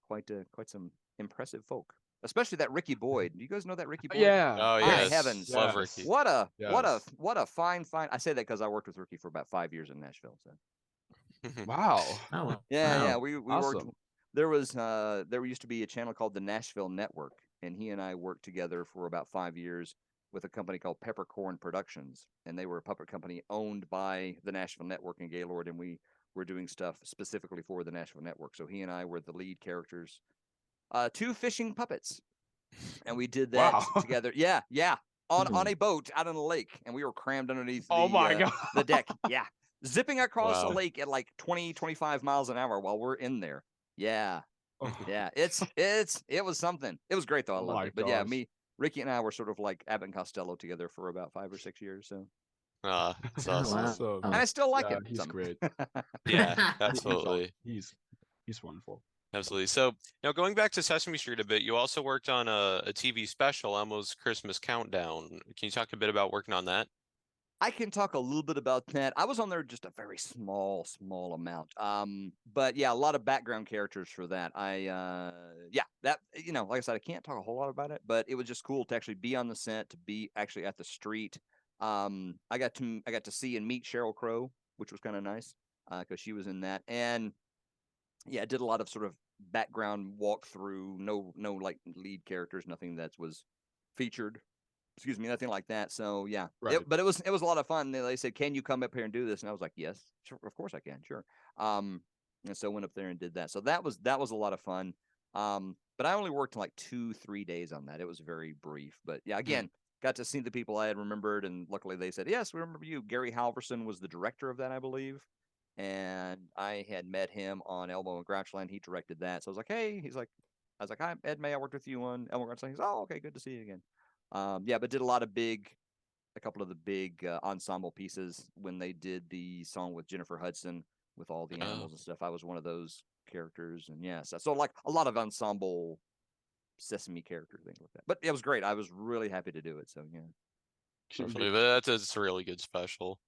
quite some impressive folk, especially that Ricky Boyd. Do you guys know that Ricky Boyd? Yeah. Oh My yes. heavens. Love Yes. Ricky. What a Yes. fine. I say that because I worked with Ricky for about 5 years in Nashville. So Wow. Oh, wow. yeah, we worked. Awesome. There used to be a channel called the Nashville Network, and he and I worked together for about 5 years with a company called Peppercorn Productions, and they were a puppet company owned by the Nashville Network and Gaylord, and we were doing stuff specifically for the Nashville Network. So he and I were the lead characters, 2 fishing puppets, and we did that Wow. together. Yeah, on a boat out on a lake, and we were crammed underneath Oh my the god. deck. Yeah, zipping across a Wow. lake at like 20, 25 miles an hour while we're in there. Yeah, Oh, yeah, it was something. It was great though. I Oh loved my it. But yeah, gosh. Ricky and I were sort of like Abbott and Costello together for about 5 or 6 years. So, It's Oh, awesome. wow. Awesome. and I still like Yeah, it. he's some. great. Yeah, He's absolutely. he's wonderful. Absolutely. So now going back to Sesame Street a bit, you also worked on a TV special, Elmo's Christmas Countdown. Can you talk a bit about working on that? I can talk a little bit about that. I was on there just a very small amount. But yeah, a lot of background characters for that. That like I said, I can't talk a whole lot about it, but it was just cool to actually be on the set, to be actually at the street. I got to see and meet Sheryl Crow, which was kind of nice because she was in that, and yeah, I did a lot of sort of background walkthrough. No like lead characters, nothing that was featured. Excuse me, nothing like that. So yeah, Right. but it was a lot of fun. They said, "Can you come up here and do this?" And I was like, "Yes, sure, of course I can, sure." And so went up there and did that. So that was a lot of fun. But I only worked like 2-3 days on that. It was very brief. But yeah, again, got to see the people I had remembered, and luckily they said, yes, we remember you. Gary Halverson was the director of that, I believe. And I had met him on Elmo and Grouchland. He directed that. So I was like, hey, I was like, hi, Ed May, I worked with you on Elmo and Grouchland. He's, oh, okay, good to see you again. Yeah, but did a couple of the big ensemble pieces when they did the song with Jennifer Hudson with all the animals and stuff. I was one of those characters, and so like a lot of ensemble Sesame character things like that. But it was great. I was really happy to do it. So yeah, Definitely, but that's a really good special.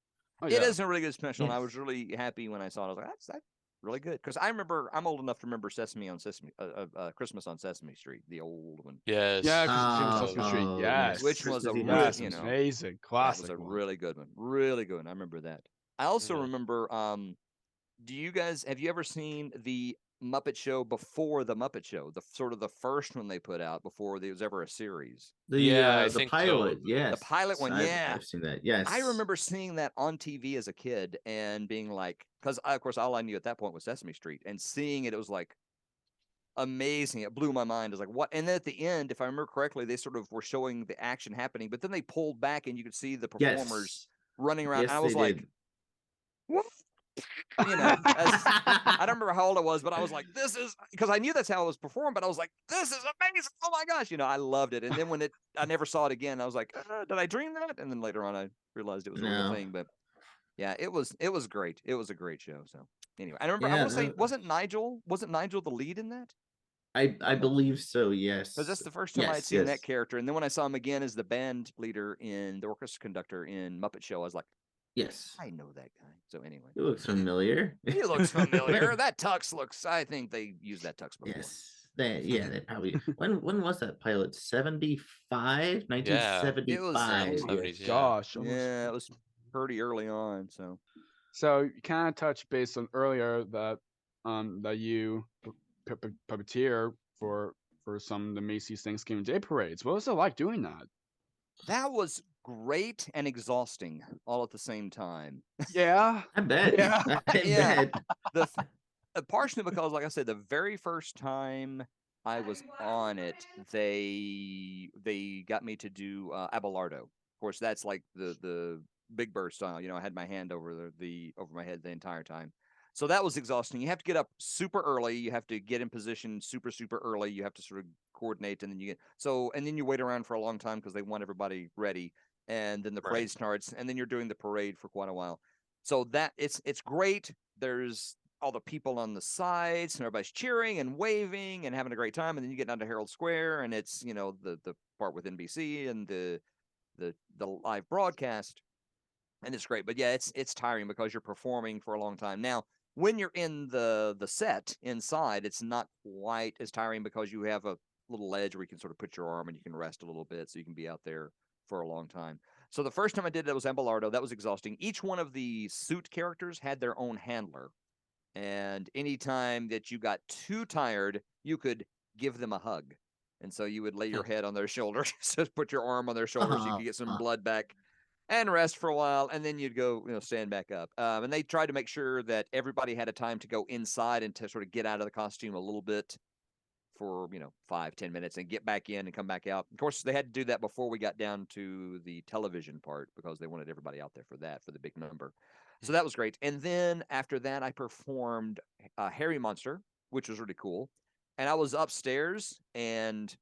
Oh, it yeah. is a really good special, and I Yes. was really happy when I saw it. I was like, that's really good, because I remember I'm old enough to remember Christmas on Sesame Street, the old one. Yes. Yeah, because Sesame Street, Oh, yes. Which was a Christmas really, Yes, you know, amazing, That classic was a one. really good one. Really good one. I remember that. I also Yeah. remember, have you ever seen the Muppet Show before the Muppet Show? The sort of the first one they put out before there was ever a series. I The think pilot, so. yes. The pilot one, yeah. I've seen that. Yes. I remember seeing that on TV as a kid and being like, because of course all I knew at that point was Sesame Street, and seeing it, it was like amazing. It blew my mind. It was like, what? And then at the end, if I remember correctly, they sort of were showing the action happening, but then they pulled back and you could see the performers Yes. running around. Yes, I was they like, did. what? I don't remember how old I was, but I was like, this is, because I knew that's how it was performed, but I was like, this is amazing. Oh my gosh. I loved it. And then when I never saw it again, I was like, did I dream that? And then later on, I realized it was a real No. thing. But yeah, it was great. It was a great show. So anyway, I remember, I Yeah, want to say, no. wasn't Nigel the lead in that? I believe so, yes. Because that's the first time I had Yes, seen yes. that character. And then when I saw him again as the band leader in the orchestra conductor in Muppet Show, I was like, Yes. I know that guy. So anyway. It looks familiar. He looks familiar. That tux looks, I think they used that tux before. Yes. They probably when was that pilot? 75? Yeah. 1975. It was, 70s, yeah. Gosh, almost. yeah, it was pretty early on. So So you kind of touched based on earlier that that you puppeteer for some of the Macy's Thanksgiving Day parades. What was it like doing that? that was great and exhausting all at the same time. Yeah. I bet. Yeah. I Yeah. bet. Partially because, like I said, the very first time I was on it, they got me to do Abelardo. Of course, that's like the Big Bird style. I had my hand over over my head the entire time. So that was exhausting. You have to get up super early. You have to get in position super, super early. You have to sort of coordinate, and then and then you wait around for a long time because they want everybody ready. And then the Right. parade starts, and then you're doing the parade for quite a while. So that it's great. There's all the people on the sides, and everybody's cheering and waving and having a great time. And then you get down to Herald Square, and it's the part with NBC and the live broadcast, and it's great. But yeah, it's tiring because you're performing for a long time. Now, when you're in the set inside, it's not quite as tiring because you have a little ledge where you can sort of put your arm and you can rest a little bit, so you can be out there for a long time. So the first time I did that was Abelardo. That was exhausting. Each one of the suit characters had their own handler. And anytime that you got too tired, you could give them a hug. And so you would lay your head on their shoulder, just put your arm on their shoulder so you could get some blood back and rest for a while. And then you'd go, stand back up. And they tried to make sure that everybody had a time to go inside and to sort of get out of the costume a little bit for 5-10 minutes and get back in and come back out. Of course, they had to do that before we got down to the television part because they wanted everybody out there for the big number. So that was great. And then after that, I performed Harry Monster, which was really cool. And I was upstairs, and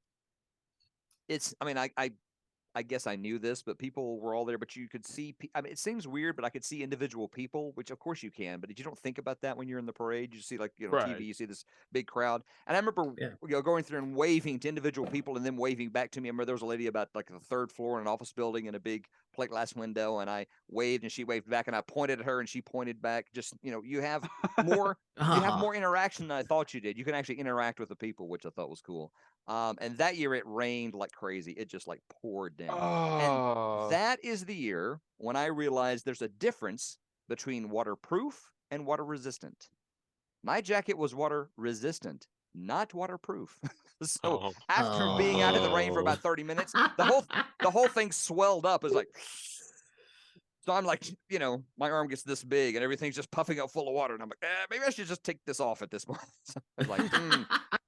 I guess I knew this, but people were all there, but you could see, it seems weird, but I could see individual people, which of course you can, but you don't think about that when you're in the parade. You see Right. TV, you see this big crowd. And I remember going through and waving to individual people and then waving back to me. I remember there was a lady about like the third floor in an office building in a big plate glass window, and I waved and she waved back, and I pointed at her and she pointed back. Just, you have more, you have more interaction than I thought you did. You can actually interact with the people, which I thought was cool. And that year it rained like crazy. It just like poured down. Oh. And that is the year when I realized there's a difference between waterproof and water resistant. My jacket was water resistant, not waterproof. So after being out in the rain for about 30 minutes, the whole thing swelled up. It's like, so I'm like, my arm gets this big and everything's just puffing up full of water. And I'm like, maybe I should just take this off at this point. So I was like,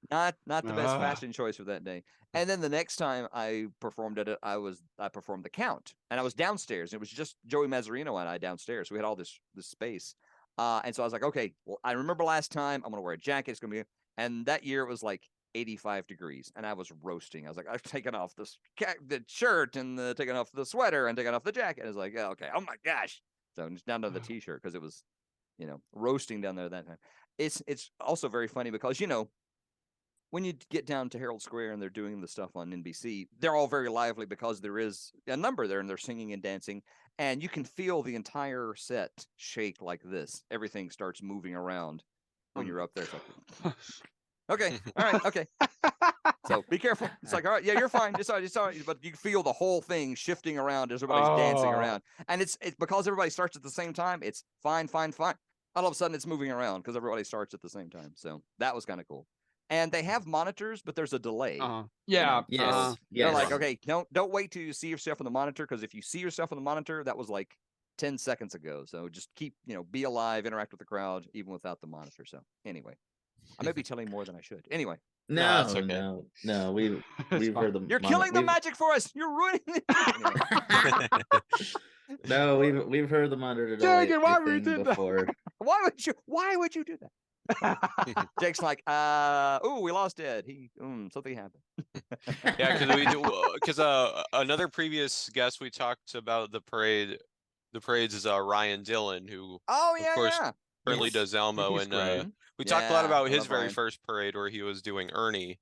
Not the best Ah. fashion choice for that day. And then the next time I performed at it, I performed the Count, and I was downstairs. It was just Joey Mazzarino and I downstairs. So we had all this space, and so I was like, okay, well, I remember last time I'm gonna wear a jacket. It's gonna be, and that year it was like 85 degrees, and I was roasting. I was like, I've taken off the shirt and taking off the sweater and taking off the jacket. I was like, oh, okay, oh my gosh. So just down to the t-shirt because it was, roasting down there that time. It's also very funny because when you get down to Herald Square and they're doing the stuff on NBC, they're all very lively because there is a number there and they're singing and dancing, and you can feel the entire set shake like this. Everything starts moving around when you're up there. It's like, okay, all right, okay. So be careful. It's like, all right, yeah, you're fine. It's all right. But you feel the whole thing shifting around as everybody's dancing around, and it's because everybody starts at the same time. It's fine. All of a sudden, it's moving around because everybody starts at the same time. So that was kind of cool. And they have monitors, but there's a delay. Yeah. Yes. They're like, okay, don't wait till you see yourself on the monitor, because if you see yourself on the monitor, that was like 10 seconds ago. So just keep, be alive, interact with the crowd, even without the monitor. So anyway, I may be telling more than I should. Anyway. No, that's okay. no. We've heard the. You're killing the magic for us. You're ruining it. Anyway. No, we've heard the monitor Dang delay it, why thing we did that? before. Why would you do that? Jake's like, we lost Ed. Something happened. Yeah, because another previous guest we talked about the parades is Ryan Dillon, who of course currently does Elmo, He's and great. we talked a lot about his very Ryan. first parade where he was doing Ernie.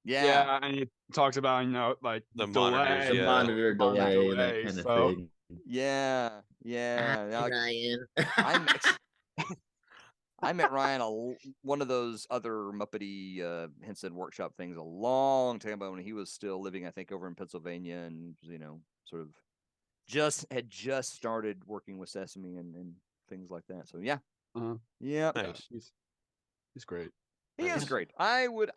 Yeah, and he talks about like The delay, monitors, The yeah. monitor delay and that kind of thing. Yeah. Ryan. I met Ryan one of those other Muppety Henson workshop things a long time ago when he was still living, I think, over in Pennsylvania, and sort of had just started working with Sesame and things like that. So yeah, yeah, Nice. He's great. he is great. I would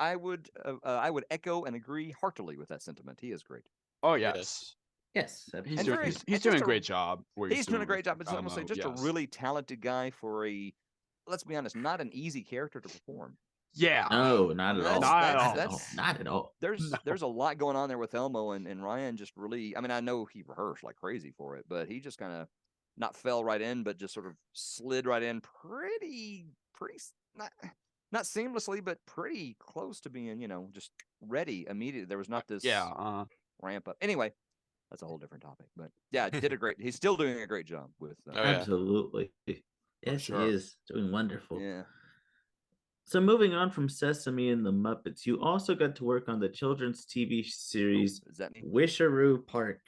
echo and agree heartily with that sentiment. He is great. Oh yes. Yes, He's absolutely. doing a great job. He's doing a great job. It's Elmo, honestly just a really talented guy for let's be honest, not an easy character to perform. Yeah. No, not at all. Not at all. There's a lot going on there with Elmo, and Ryan just really, I know he rehearsed like crazy for it, but he just kind of not fell right in, but just sort of slid right in pretty not seamlessly, but pretty close to being, just ready immediately. There was not this ramp up. Anyway, that's a whole different topic, but yeah, he's still doing a great job with Absolutely. Yes, sure. he is doing wonderful. Yeah. So moving on from Sesame and the Muppets, you also got to work on the children's TV series Wisharoo Park.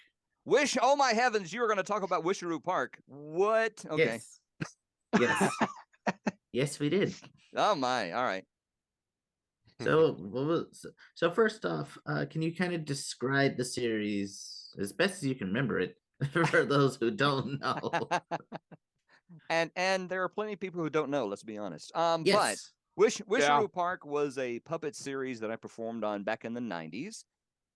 Oh my heavens, you were going to talk about Wisharoo Park. What? Okay. Yes. Yes, we did. Oh my, all right. So first off, can you kind of describe the series as best as you can remember it for those who don't know? And there are plenty of people who don't know, let's be honest. Yes. But Wisharoo Park was a puppet series that I performed on back in the 90s.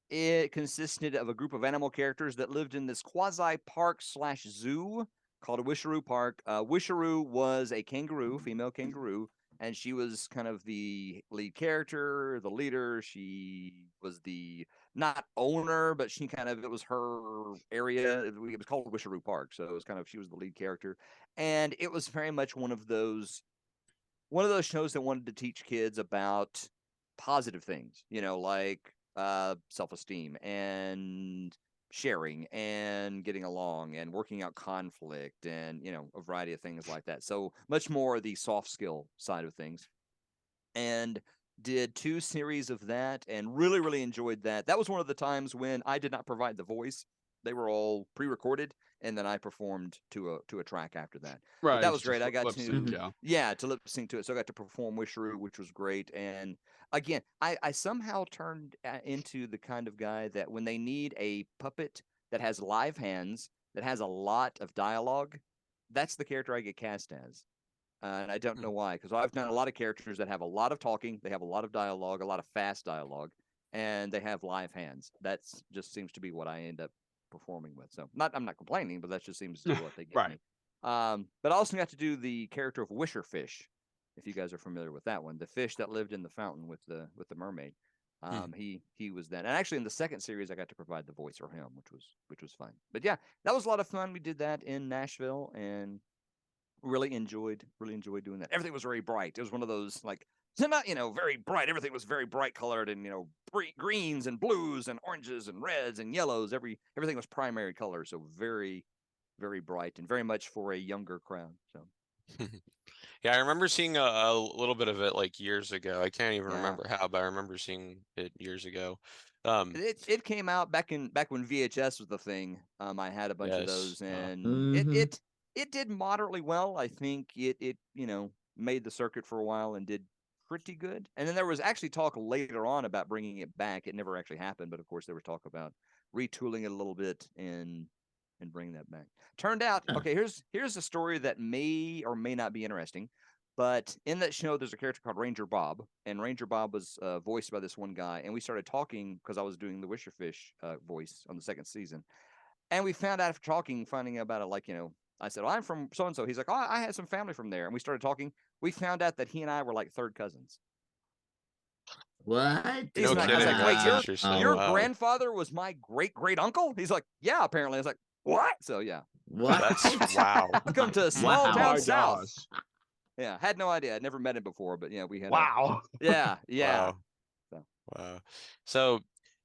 It consisted of a group of animal characters that lived in this quasi-park/zoo called Wisharoo Park. Wisharoo was a kangaroo, female kangaroo, and she was kind of the lead character, the leader. She was the not owner, but it was her area. It was called Wisharoo Park, so it was she was the lead character, and it was very much one of those shows that wanted to teach kids about positive things, like self-esteem and sharing and getting along and working out conflict and a variety of things like that. So much more the soft skill side of things. And did 2 series of that and really, really enjoyed that. That was one of the times when I did not provide the voice. They were all pre-recorded, and then I performed to a track after that. Right. But that was great. I got to to lip sync to it. So I got to perform Wisharoo, which was great. And again, I somehow turned into the kind of guy that when they need a puppet that has live hands, that has a lot of dialogue, that's the character I get cast as. And I don't know why, because I've done a lot of characters that have a lot of talking, they have a lot of dialogue, a lot of fast dialogue, and they have live hands. That just seems to be what I end up performing with. So I'm not complaining, but that just seems to be what they get me. But I also got to do the character of Wisherfish, if you guys are familiar with that one, the fish that lived in the fountain with the mermaid. He was that, and actually in the second series, I got to provide the voice for him, which was fun. But yeah, that was a lot of fun. We did that in Nashville, and really enjoyed doing that. Everything was very bright. It was one of those like not very bright. Everything was very bright colored, and greens and blues and oranges and reds and yellows. Everything was primary color, so very, very bright and very much for a younger crowd. So. Yeah, I remember seeing a little bit of it like years ago. I can't even Yeah. remember how, but I remember seeing it years ago. It came out back when VHS was the thing. I had a bunch of Yes. those, and Mhm. it did moderately well. I think it made the circuit for a while and did pretty good. And then there was actually talk later on about bringing it back. It never actually happened, but of course there was talk about retooling it a little bit and bringing that back. Turned out, okay, here's a story that may or may not be interesting. But in that show, there's a character called Ranger Bob, and Ranger Bob was voiced by this one guy. And we started talking because I was doing the Wisharfish voice on the second season. And we found out after finding out about it, like, I said, well, I'm from so-and-so. He's like, oh, I had some family from there. And we started talking. We found out that he and I were like third cousins. What? He's No like, kidding. I was like, wait, That's interesting. your Wow. grandfather was my great uncle? He's like, yeah, apparently. I was like, what? So, yeah. What? That's wow. Welcome to small Wow. town My South. gosh. Yeah, had no idea. I'd never met him before, but yeah, we had. Wow. Yeah. Wow. Wow. So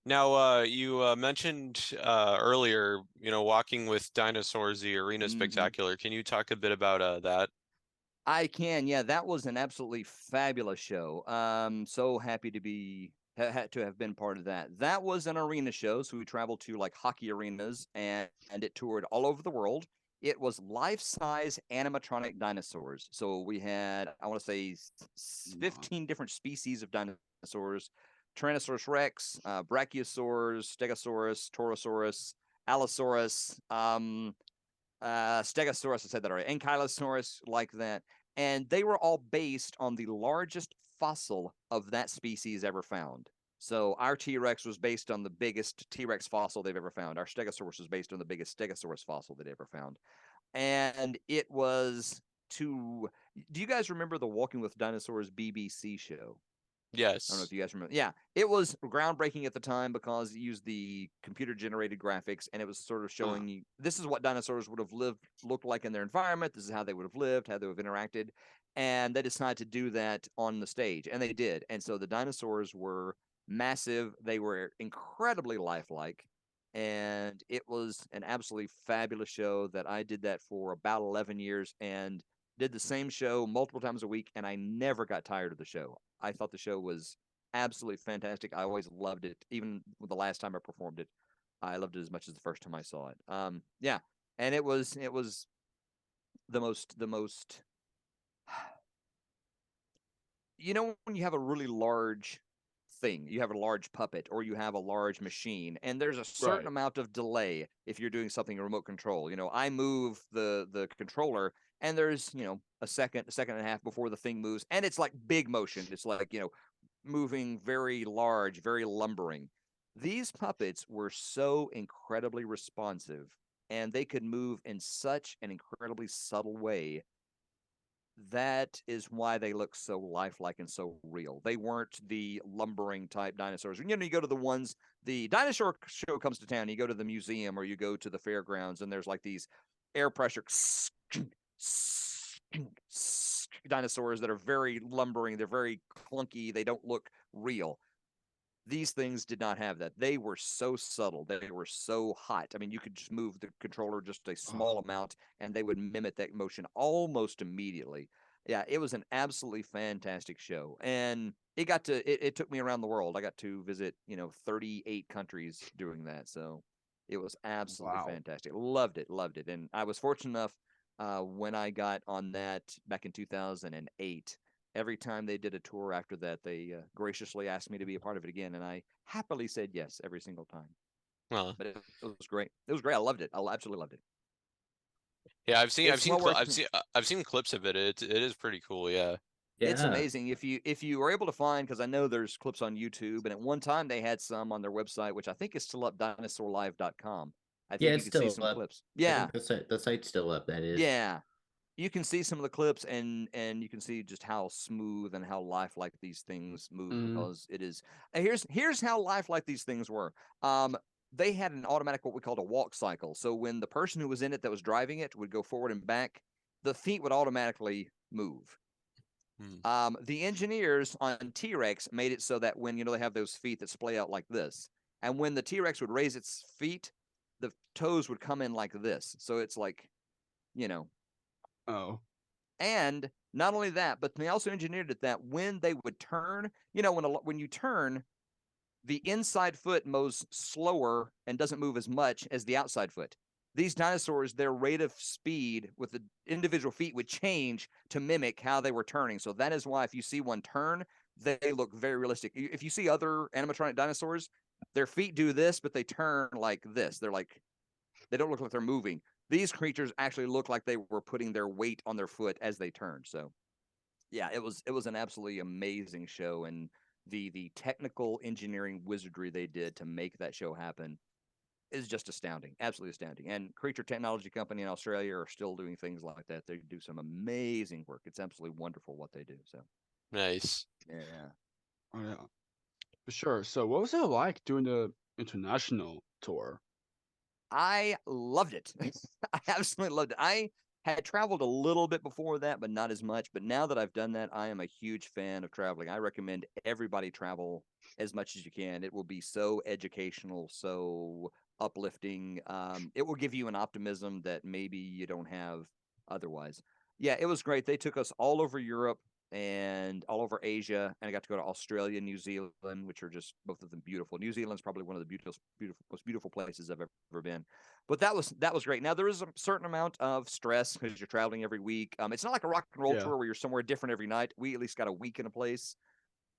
now you mentioned earlier, walking with dinosaurs, the arena spectacular. Can you talk a bit about that? I can. Yeah, that was an absolutely fabulous show. So happy to to have been part of that. That was an arena show, so we traveled to like hockey arenas and it toured all over the world. It was life-size animatronic dinosaurs. So we had, I want to say, 15 different species of dinosaurs: Tyrannosaurus Rex, Brachiosaurs, Stegosaurus, Torosaurus, Allosaurus, Stegosaurus, I said that already, Ankylosaurus, like that. And they were all based on the largest fossil of that species ever found. So our T-Rex was based on the biggest T-Rex fossil they've ever found. Our Stegosaurus was based on the biggest Stegosaurus fossil they'd ever found. And it was do you guys remember the Walking with Dinosaurs BBC show? Yes. I don't know if you guys remember. Yeah, it was groundbreaking at the time because it used the computer-generated graphics, and it was sort of showing you this is what dinosaurs would have looked like in their environment. This is how they would have lived, how they would have interacted, and they decided to do that on the stage, and they did. And so the dinosaurs were massive. They were incredibly lifelike, and it was an absolutely fabulous show that I did that for about 11 years and did the same show multiple times a week, and I never got tired of the show. I thought the show was absolutely fantastic. I always loved it. Even the last time I performed it, I loved it as much as the first time I saw it. Yeah, and it was the most when you have a really large thing, you have a large puppet or you have a large machine, and there's a certain amount of delay if you're doing something in remote control. I move the controller, and there's a second and a half before the thing moves, and it's like big motion. It's like moving very large, very lumbering. These puppets were so incredibly responsive, and they could move in such an incredibly subtle way. That is why they look so lifelike and so real. They weren't the lumbering type dinosaurs. You go to the dinosaur show comes to town, you go to the museum or you go to the fairgrounds, and there's like these air pressure dinosaurs that are very lumbering. They're very clunky. They don't look real. These things did not have that. They were so subtle. They were so hot. I mean, you could just move the controller just a small amount, and they would mimic that motion almost immediately. Yeah, it was an absolutely fantastic show, and it took me around the world. I got to visit 38 countries doing that, so it was absolutely fantastic. Loved it, and I was fortunate enough when I got on that back in 2008. Every time they did a tour after that, they graciously asked me to be a part of it again, and I happily said yes every single time. Well, but it was great. It was great. I loved it. I absolutely loved it. Yeah, I've seen clips of it. It is pretty cool. Yeah. It's amazing if you are able to find, because I know there's clips on YouTube, and at one time they had some on their website, which I think is still up, dinosaurlive.com. I think you can see some clips. Yeah, the site's still up. That is. Yeah. you can see some of the clips, and you can see just how smooth and how lifelike these things move, because it is. Here's how lifelike these things were. They had an automatic, what we called a walk cycle. So when the person who was in it that was driving it would go forward and back, the feet would automatically move. The engineers on T-Rex made it so that when, they have those feet that splay out like this, and when the T-Rex would raise its feet, the toes would come in like this. So it's like, Oh. And not only that, but they also engineered it that when they would turn, when you turn, the inside foot moves slower and doesn't move as much as the outside foot. These dinosaurs, their rate of speed with the individual feet would change to mimic how they were turning. So that is why if you see one turn, they look very realistic. If you see other animatronic dinosaurs, their feet do this, but they turn like this. They don't look like they're moving. These creatures actually look like they were putting their weight on their foot as they turned. So yeah, it was an absolutely amazing show, and the technical engineering wizardry they did to make that show happen is just astounding, absolutely astounding. And Creature Technology Company in Australia are still doing things like that. They do some amazing work. It's absolutely wonderful what they do. So Nice. yeah. Oh yeah. For sure. So what was it like doing the international tour? I loved it. I absolutely loved it. I had traveled a little bit before that, but not as much. But now that I've done that, I am a huge fan of traveling. I recommend everybody travel as much as you can. It will be so educational, so uplifting. It will give you an optimism that maybe you don't have otherwise. Yeah, it was great. They took us all over Europe and all over Asia, and I got to go to Australia, New Zealand, which are just both of them beautiful. New Zealand's probably one of the most beautiful places I've ever been. But that was great. Now there is a certain amount of stress because you're traveling every week. It's not like a rock and roll tour where you're somewhere different every night. We at least got a week in a place.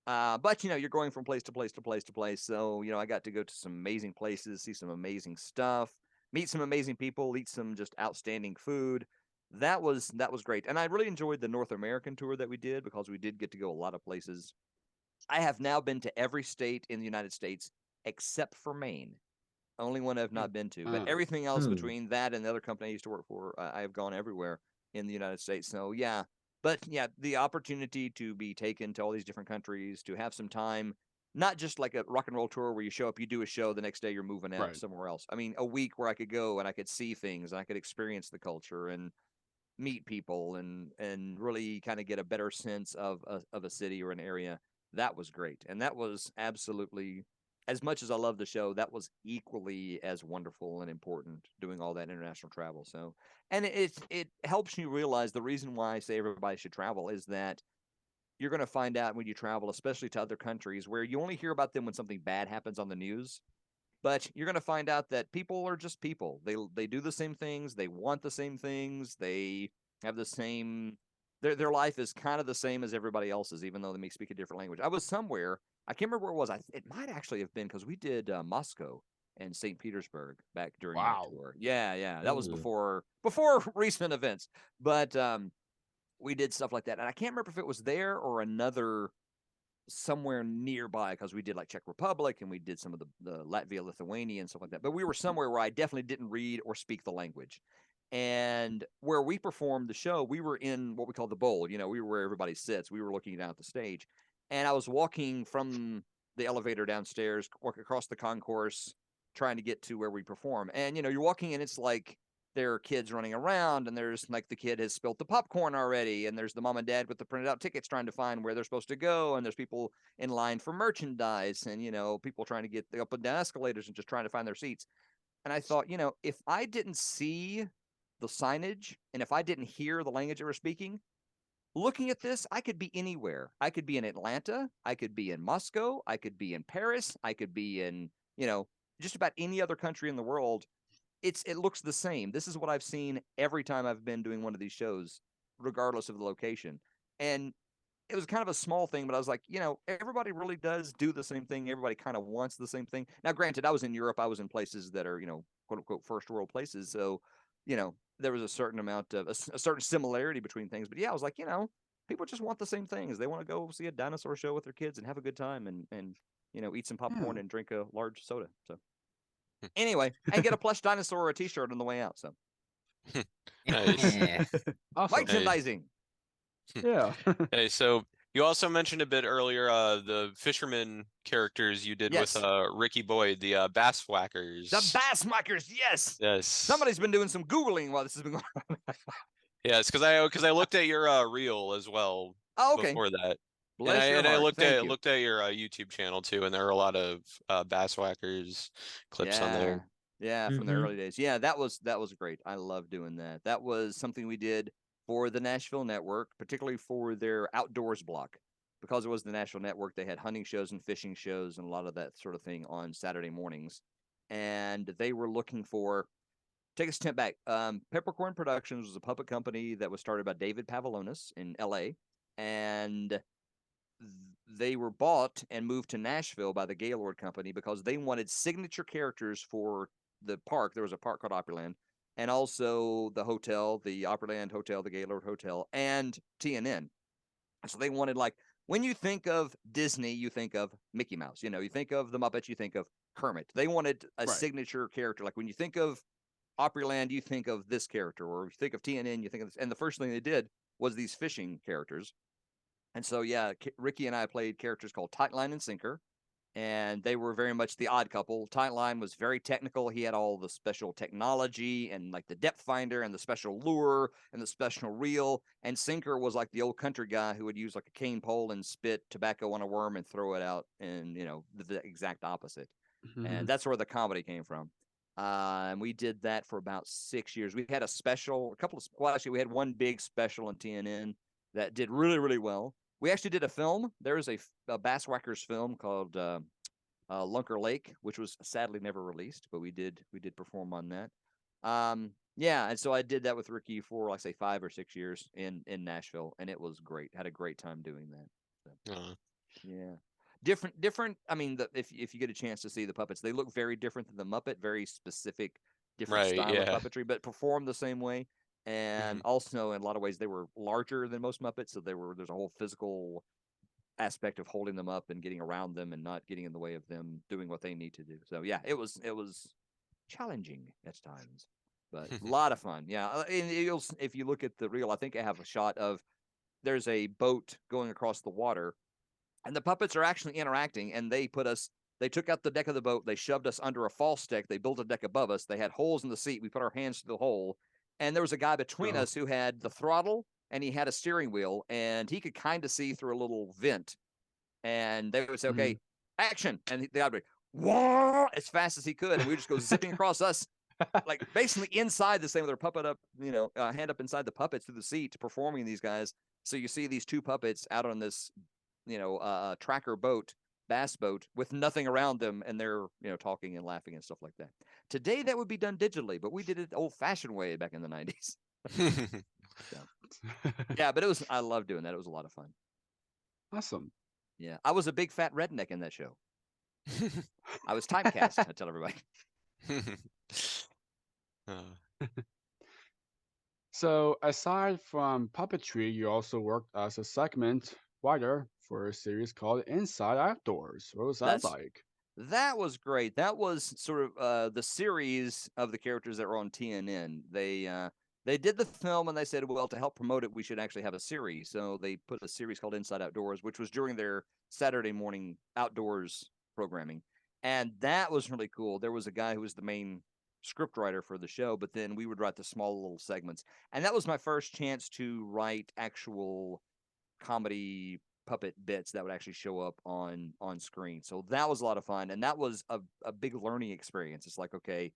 But you're going from place to place to place to place. So I got to go to some amazing places, see some amazing stuff, meet some amazing people, eat some just outstanding food. That was great. And I really enjoyed the North American tour that we did because we did get to go a lot of places. I have now been to every state in the United States except for Maine. Only one I've not been to, but everything else between that and the other company I used to work for, I have gone everywhere in the United States. So yeah, but yeah, the opportunity to be taken to all these different countries, to have some time, not just like a rock and roll tour where you show up, you do a show, the next day you're moving out somewhere else. I mean, a week where I could go and I could see things and I could experience the culture and meet people and really kind of get a better sense of a city or an area. That was great. And that was absolutely, as much as I love the show, that was equally as wonderful and important doing all that international travel. So, and it helps you realize the reason why I say everybody should travel is that you're going to find out when you travel, especially to other countries where you only hear about them when something bad happens on the news. But you're going to find out that people are just people. They do the same things. They want the same things. They have the same. Their life is kind of the same as everybody else's, even though they may speak a different language. I was somewhere. I can't remember where it was. It might actually have been because we did Moscow and St. Petersburg back during that tour. Yeah. That was before recent events. But we did stuff like that, and I can't remember if it was there or another somewhere nearby because we did like Czech Republic and we did some of the Latvia, Lithuania and stuff like that. But we were somewhere where I definitely didn't read or speak the language. And where we performed the show, we were in what we call the bowl. We were where everybody sits. We were looking down at the stage. And I was walking from the elevator downstairs, walking across the concourse, trying to get to where we perform. And, you're walking and it's like there are kids running around and there's like the kid has spilt the popcorn already and there's the mom and dad with the printed out tickets trying to find where they're supposed to go and there's people in line for merchandise and people trying to get up and down escalators and just trying to find their seats. And I thought, if I didn't see the signage and if I didn't hear the language they were speaking, looking at this, I could be anywhere. I could be in Atlanta, I could be in Moscow, I could be in Paris, I could be in just about any other country in the world. It looks the same. This is what I've seen every time I've been doing one of these shows, regardless of the location. And it was kind of a small thing, but I was like, everybody really does do the same thing. Everybody kind of wants the same thing. Now, granted, I was in Europe. I was in places that are, quote unquote, first world places. So, there was a certain amount of a certain similarity between things. But yeah, I was like, people just want the same things. They want to go see a dinosaur show with their kids and have a good time and eat some popcorn and drink a large soda. So. Anyway, and get a plush dinosaur or a T-shirt on the way out. So, Nice. Awesome. Merchandising. Yeah. Hey, so you also mentioned a bit earlier the fisherman characters you did Yes. with Ricky Boyd, the bass whackers. The bass whackers, yes. Yes. Somebody's been doing some Googling while this has been going on. Yes, because I looked at your reel as well Oh, okay. before that. Bless your And I heart. looked Thank at you. your YouTube channel too, and there are a lot of bass whackers clips on there. Yeah, from the Mhm. early days. Yeah, that was great. I love doing that. That was something we did for the Nashville Network, particularly for their outdoors block. Because it was the Nashville Network, they had hunting shows and fishing shows and a lot of that sort of thing on Saturday mornings. And they were looking for, take a step back. Peppercorn Productions was a puppet company that was started by David Pavlonis in LA. And they were bought and moved to Nashville by the Gaylord Company because they wanted signature characters for the park. There was a park called Opryland, and also the hotel, the Opryland Hotel, the Gaylord Hotel, and TNN. So they wanted, like, when you think of Disney, you think of Mickey Mouse. You think of the Muppets, you think of Kermit. They wanted a signature character. Like when you think of Opryland, you think of this character, or if you think of TNN, you think of this. And the first thing they did was these fishing characters. And so, yeah, Ricky and I played characters called Tightline and Sinker, and they were very much the odd couple. Tightline was very technical. He had all the special technology and like the depth finder and the special lure and the special reel. And Sinker was like the old country guy who would use like a cane pole and spit tobacco on a worm and throw it out, and the exact opposite. And that's where the comedy came from. And we did that for about 6 years. We had actually we had one big special on TNN that did really, really well. We actually did a film. There is a Bass Whackers film called Lunker Lake, which was sadly never released, but we did perform on that. And so I did that with Ricky for, like, say, 5 or 6 years in Nashville, and it was great. Had a great time doing that. So, yeah, different. I mean, if you get a chance to see the puppets, they look very different than the Muppet. Very specific, different style of puppetry, but perform the same way. And also, in a lot of ways, they were larger than most Muppets, so there's a whole physical aspect of holding them up and getting around them and not getting in the way of them doing what they need to do. So yeah, it was challenging at times, but a lot of fun. Yeah, and if you look at the reel, I think I have a shot of there's a boat going across the water, and the puppets are actually interacting, and they took out the deck of the boat, they shoved us under a false deck, they built a deck above us, they had holes in the seat, we put our hands through the hole. And there was a guy between us who had the throttle and he had a steering wheel, and he could kind of see through a little vent. And they would say, okay, action. And the guy would be, whoa, as fast as he could. And we would just go zipping across us, like basically inside the same with their puppet up, hand up inside the puppets through the seat, performing these guys. So you see these two puppets out on this, tracker boat, bass boat, with nothing around them, and they're talking and laughing and stuff like that. Today that would be done digitally, but we did it old-fashioned way back in the 90s. Yeah, but I love doing that. It was a lot of fun. Awesome. Yeah, I was a big fat redneck in that show. I was typecast, I tell everybody. So aside from puppetry, you also worked as a segment writer for a series called Inside Outdoors. What was that like? That was great. That was sort of the series of the characters that were on TNN. They did the film, and they said, well, to help promote it, we should actually have a series. So they put a series called Inside Outdoors, which was during their Saturday morning outdoors programming. And that was really cool. There was a guy who was the main script writer for the show, but then we would write the small little segments. And that was my first chance to write actual comedy puppet bits that would actually show up on screen. So that was a lot of fun, and that was a big learning experience. It's like, okay,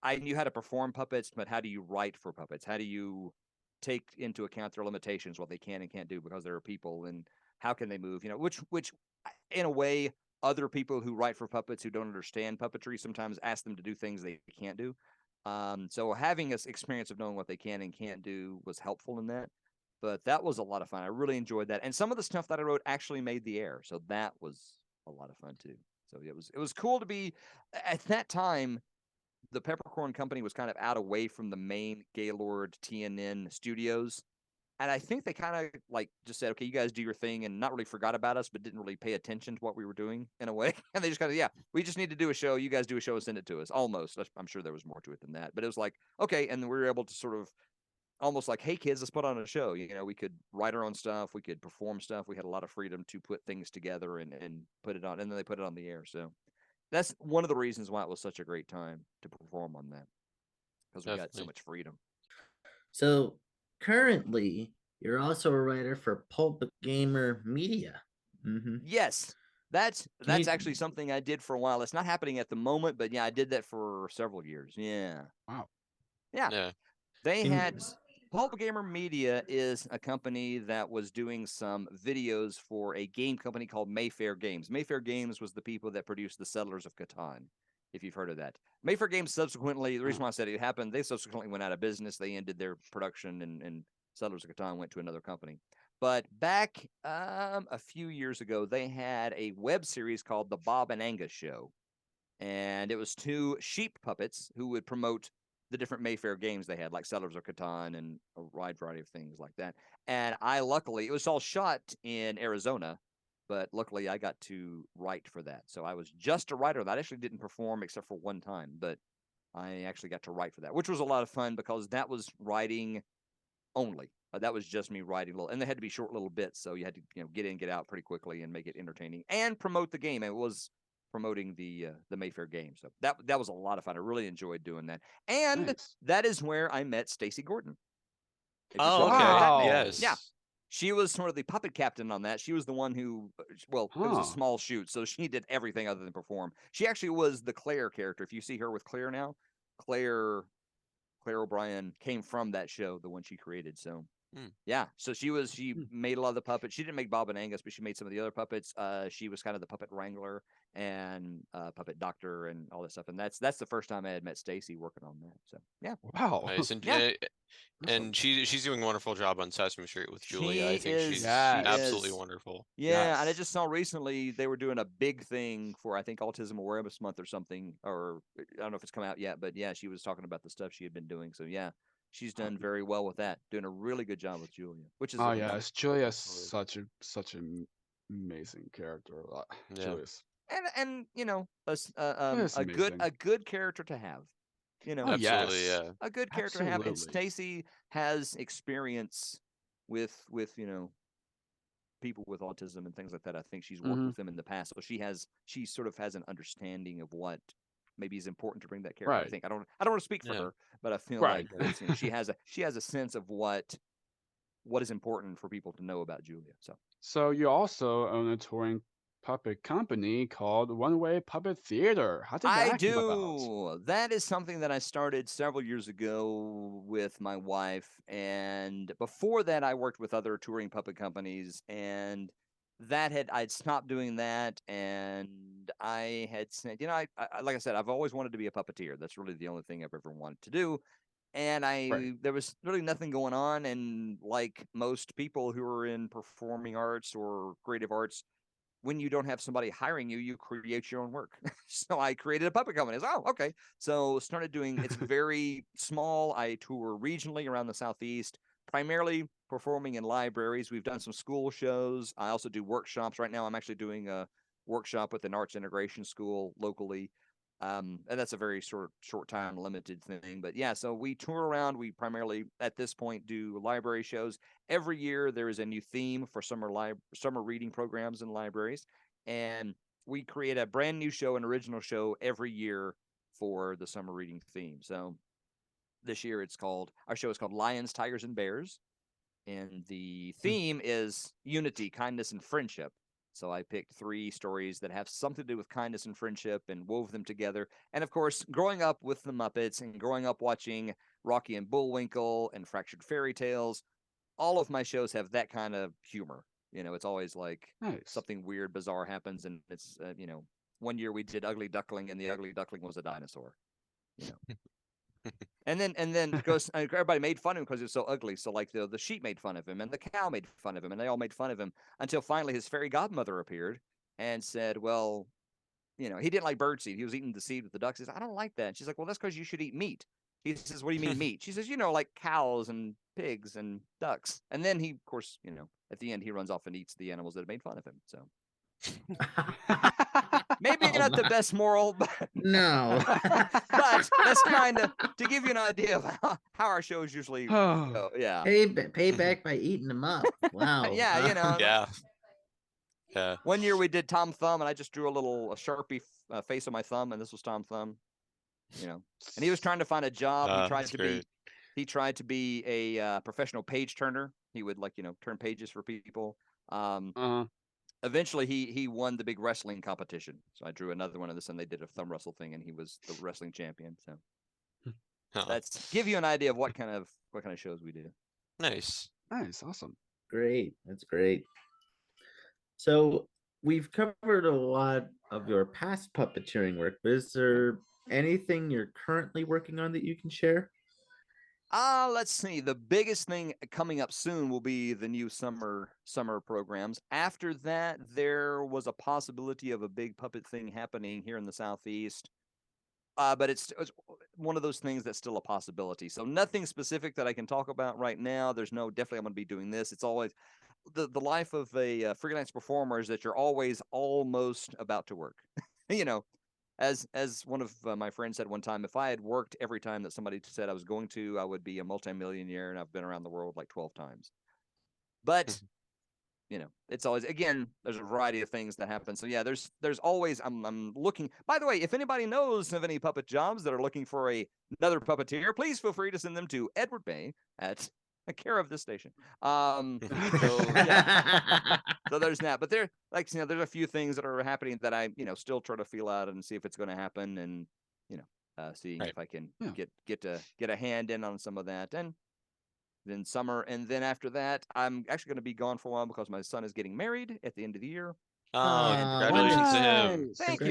I knew how to perform puppets, but how do you write for puppets? How do you take into account their limitations, what they can and can't do, because there are people, and how can they move? Which in a way, other people who write for puppets who don't understand puppetry sometimes ask them to do things they can't do. So having this experience of knowing what they can and can't do was helpful in that. But that was a lot of fun. I really enjoyed that. And some of the stuff that I wrote actually made the air. So that was a lot of fun too. So it was cool to be at that time. The Peppercorn Company was kind of out away from the main Gaylord TNN studios. And I think they kind of like just said, okay, you guys do your thing, and not really forgot about us, but didn't really pay attention to what we were doing in a way. And they just kind of, yeah, we just need to do a show. You guys do a show and send it to us. Almost. I'm sure there was more to it than that. But it was like, okay. And we were able to sort of almost like, hey, kids, let's put on a show. You know, we could write our own stuff. We could perform stuff. We had a lot of freedom to put things together and put it on. And then they put it on the air. So that's one of the reasons why it was such a great time to perform on that, because we got so much freedom. So currently, you're also a writer for Pulp Gamer Media. Mm-hmm. Yes, that's actually something I did for a while. It's not happening at the moment, but yeah, I did that for several years. Yeah. Wow. Yeah. They had Pulp Gamer Media is a company that was doing some videos for a game company called Mayfair Games. Mayfair Games was the people that produced the Settlers of Catan, if you've heard of that. Mayfair Games subsequently, the reason why I said it happened, they subsequently went out of business. They ended their production, and Settlers of Catan went to another company. But back a few years ago, they had a web series called The Bob and Angus Show. And it was two sheep puppets who would promote the different Mayfair games they had, like Settlers of Catan and a wide variety of things like that. And luckily, it was all shot in Arizona, but luckily I got to write for that. So I was just a writer. That actually didn't perform except for one time, but I actually got to write for that, which was a lot of fun because that was writing only. That was just me writing and they had to be short little bits, so you had to get in, get out pretty quickly, and make it entertaining and promote the game. It was promoting the Mayfair game, so that was a lot of fun. I really enjoyed doing that, and that is where I met Stacy Gordon. Oh, okay. Wow. Yes. Yeah. She was sort of the puppet captain on that. She was the one who, it was a small shoot, so she did everything other than perform. She actually was the Claire character. If you see her with Claire now, Claire O'Brien came from that show, the one she created. So, yeah. So she made a lot of the puppets. She didn't make Bob and Angus, but she made some of the other puppets. She was kind of the puppet wrangler and puppet doctor and all that stuff. And that's the first time I had met Stacy working on that. So, yeah. Wow. Nice. And she's doing a wonderful job on Sesame Street with Julia. I think she's absolutely wonderful. Yeah, and I just saw recently they were doing a big thing for, I think, Autism Awareness Month or something, or I don't know if it's come out yet, but yeah, she was talking about the stuff she had been doing. So yeah, she's done very well with that, doing a really good job with Julia, which is Julia's such an amazing character. Julia's and a good character to have. Absolutely, yeah. A good character to have. And Stacy has experience with people with autism and things like that. I think she's worked with them in the past, so she sort of has an understanding of what maybe is important to bring that character. Right. I think I don't want to speak for her, but I feel like she has a sense of what is important for people to know about Julia. So you also own a touring puppet company called Runaway Puppet Theater. How did that come about? That is something that I started several years ago with my wife, and before that I worked with other touring puppet companies, and I'd stopped doing that, and I had said, I like I said, I've always wanted to be a puppeteer. That's really the only thing I've ever wanted to do. And there was really nothing going on, and like most people who are in performing arts or creative arts, when you don't have somebody hiring you, you create your own work. So I created a puppet company. I was, okay. So started doing, it's very small. I tour regionally around the Southeast, primarily performing in libraries. We've done some school shows. I also do workshops. Right now I'm actually doing a workshop with an arts integration school locally. And that's a very short time limited thing. But yeah, so we tour around. We primarily at this point do library shows. Every year there is a new theme for summer reading programs in libraries. And we create a brand new show, an original show every year for the summer reading theme. So this year our show is called Lions, Tigers, and Bears. And the theme is unity, kindness, and friendship. So I picked 3 stories that have something to do with kindness and friendship and wove them together. And of course, growing up with the Muppets and growing up watching Rocky and Bullwinkle and Fractured Fairy Tales, all of my shows have that kind of humor. It's always like something weird, bizarre happens. And it's, one year we did Ugly Duckling, and the Ugly Duckling was a dinosaur. And then because everybody made fun of him because he was so ugly. So like the sheep made fun of him, and the cow made fun of him, and they all made fun of him until finally his fairy godmother appeared and said, well, he didn't like bird seed. He was eating the seed with the ducks. He said, I don't like that. And she's like, well, that's because you should eat meat. He says, "What do you mean meat?" She says, like cows and pigs and ducks. And then he, of course, at the end, he runs off and eats the animals that have made fun of him. So maybe Oh, not the my- best moral, but No. but that's kind of to give you an idea of how our shows usually go. Yeah. Pay back by eating them up. Wow. Yeah, Yeah. Yeah. One year we did Tom Thumb, and I just drew a Sharpie face on my thumb, and this was Tom Thumb. And he was trying to find a job. He tried to be a professional page turner. He would turn pages for people. Eventually, he won the big wrestling competition. So I drew another one of this, and they did a thumb wrestle thing, and he was the wrestling champion. So that's give you an idea of what kind of shows we do. Nice. Awesome. Great. That's great. So we've covered a lot of your past puppeteering work, but is there anything you're currently working on that you can share? Let's see. The biggest thing coming up soon will be the new summer programs. After that, there was a possibility of a big puppet thing happening here in the Southeast. But it's one of those things that's still a possibility. So nothing specific that I can talk about right now. There's definitely I'm going to be doing this. It's always the life of a freelance performer is that you're always almost about to work. As one of my friends said one time, if I had worked every time that somebody said I was going to, I would be a multimillionaire, and I've been around the world like 12 times. But it's always, again, there's a variety of things that happen. So yeah, there's always I'm looking. By the way, if anybody knows of any puppet jobs that are looking for another puppeteer, please feel free to send them to Edward Bay at care of this station. So yeah. So there's that. But there's a few things that are happening that I still try to feel out and see if it's going to happen, and seeing if I can get a hand in on some of that. And then summer, and then after that, I'm actually going to be gone for a while because my son is getting married at the end of the year. Oh, congratulations to him. Thank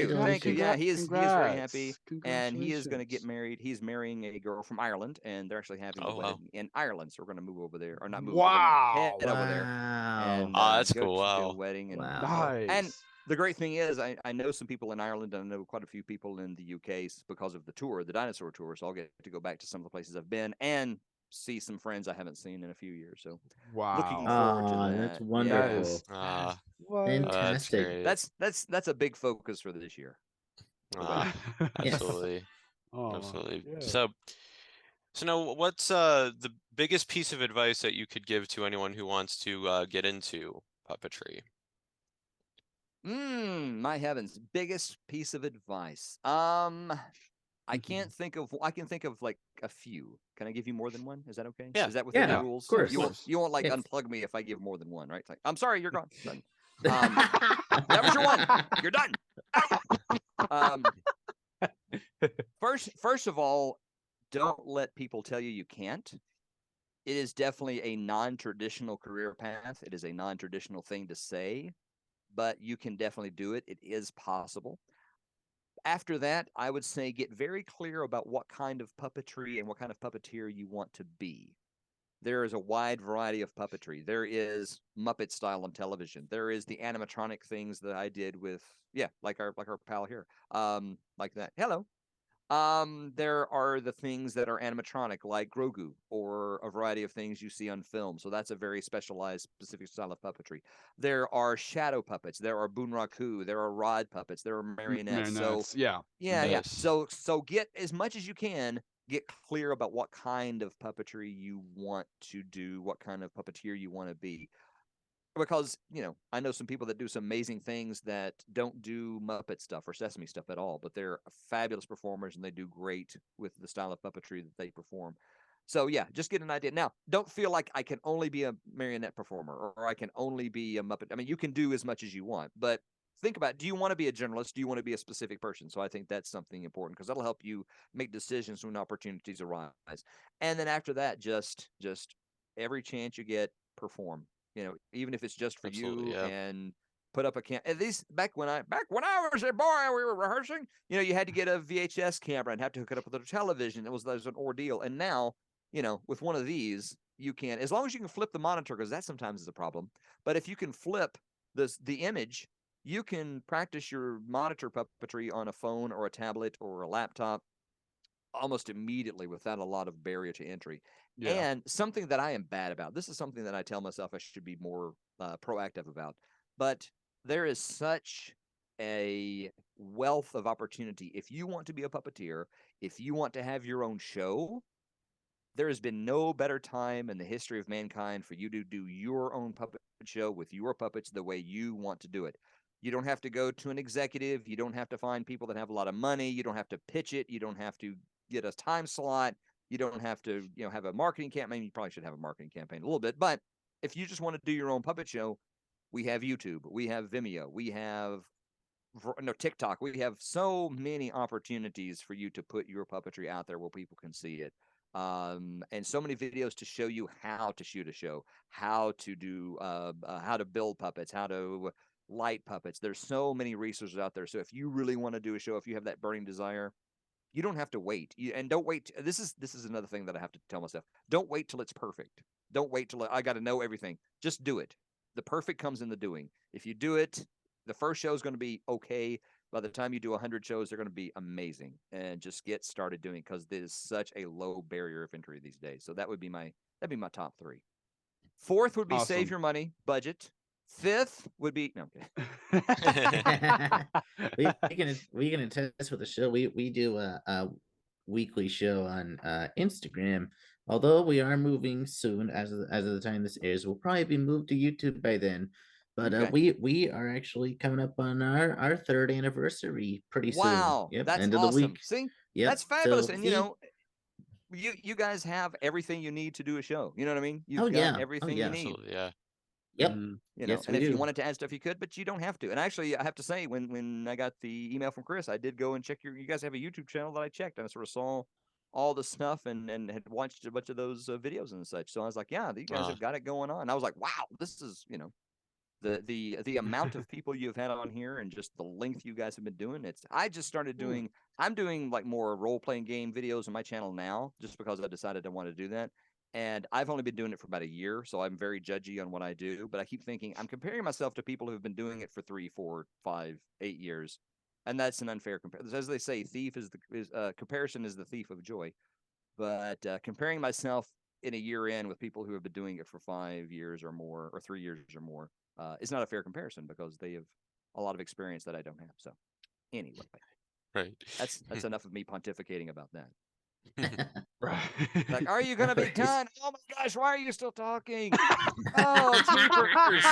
you. Yeah, he is very happy, and he is going to get married. He's marrying a girl from Ireland, and they're actually having a wedding in Ireland. So we're going to move over there, or not move. Wow! Head over there. And, that's go cool. to Wow. the wedding, and Nice. and the great thing is, I know some people in Ireland, and I know quite a few people in the UK because of the tour, the Dinosaur tour. So I'll get to go back to some of the places I've been and see some friends I haven't seen in a few years. So looking forward to that. That's wonderful. Fantastic. That's a big focus for this year. Absolutely. Oh, Absolutely. yeah. So now what's the biggest piece of advice that you could give to anyone who wants to get into puppetry? My heavens, biggest piece of advice. I can think of like a few. Can I give you more than one? Is that okay? Yeah. Is that within the rules? Of course. You won't like unplug me if I give more than one, right? It's like, I'm sorry, you're gone. Done. That was your one. You're done. First of all, don't let people tell you can't. It is definitely a non-traditional career path. It is a non-traditional thing to say, but you can definitely do it. It is possible. After that, I would say get very clear about what kind of puppetry and what kind of puppeteer you want to be. There is a wide variety of puppetry. There is Muppet style on television. There is the animatronic things that I did with, like our pal here, like that. Hello. There are the things that are animatronic, like Grogu, or a variety of things you see on film. So that's a very specialized, specific style of puppetry. There are shadow puppets. There are bunraku. There are rod puppets. There are marionettes. So yeah. So get as much as you can. Get clear about what kind of puppetry you want to do, what kind of puppeteer you want to be. Because, I know some people that do some amazing things that don't do Muppet stuff or Sesame stuff at all, but they're fabulous performers and they do great with the style of puppetry that they perform. So, yeah, just get an idea. Now, don't feel like I can only be a marionette performer or I can only be a Muppet. I mean, you can do as much as you want, but think about, do you want to be a generalist? Do you want to be a specific person? So I think that's something important because that'll help you make decisions when opportunities arise. And then after that, just every chance you get, perform. Even if it's just for you and put up a camera. At least back when I was a boy, we were rehearsing. You had to get a VHS camera and have to hook it up with a television. It was an ordeal. And now, with one of these, you can, as long as you can flip the monitor, because that sometimes is a problem. But if you can flip the image, you can practice your monitor puppetry on a phone or a tablet or a laptop. almost immediately without a lot of barrier to entry. Yeah. And something that I am bad about, this is something that I tell myself I should be more proactive about, but there is such a wealth of opportunity. If you want to be a puppeteer, if you want to have your own show, there has been no better time in the history of mankind for you to do your own puppet show with your puppets the way you want to do it. You don't have to go to an executive. You don't have to find people that have a lot of money. You don't have to pitch it. You don't have to get a time slot. You don't have to, have a marketing campaign. You probably should have a marketing campaign a little bit, but if you just want to do your own puppet show, we have YouTube, we have Vimeo, we have TikTok. We have so many opportunities for you to put your puppetry out there where people can see it. And so many videos to show you how to shoot a show, how to do, how to build puppets, how to light puppets. There's so many resources out there. So if you really want to do a show, if you have that burning desire, you don't have to wait. And don't wait. This is another thing that I have to tell myself. Don't wait till it's perfect. Don't wait till I got to know everything. Just do it. The perfect comes in the doing. If you do it, the first show is going to be okay. By the time you do 100 shows, they're going to be amazing. And just get started doing, because there's such a low barrier of entry these days. So that'd be my top 3. 4th would be Awesome. Save your money, budget. 5th would be no. we can attest with the show. We do a weekly show on Instagram. Although we are moving soon, as of the time this airs, we'll probably be moved to YouTube by then. But Okay. we are actually coming up on our 3rd anniversary pretty Wow, soon. Yep, that's end of the awesome. week. See, Yep. that's fabulous. So And see, you guys have everything you need to do a show. You know what I mean? You've oh got yeah, everything you need. Absolutely, yeah. Yep. Mhm. Yes, And we if you do. wanted to add stuff, you could, but you don't have to. And actually, I have to say, when I got the email from Chris, I did go and check you guys have a YouTube channel that I checked, and I sort of saw all the stuff and had watched a bunch of those videos and such. So I was like, yeah, you guys have got it going on. And I was like, wow, this is, the amount of people you've had on here and just the length you guys have been doing. I just started doing, I'm doing like more role-playing game videos on my channel now, just because I decided I want to do that. And I've only been doing it for about a year, so I'm very judgy on what I do. But I keep thinking I'm comparing myself to people who have been doing it for 3, 4, 5, 8 years, and that's an unfair comparison. As they say, comparison is the thief of joy. But comparing myself in a year in with people who have been doing it for 5 years or more, or 3 years or more, is not a fair comparison, because they have a lot of experience that I don't have. So anyway, Right. that's enough of me pontificating about that. Right. Like, are you gonna be done? Oh my gosh, why are you still talking? Oh, jeepers.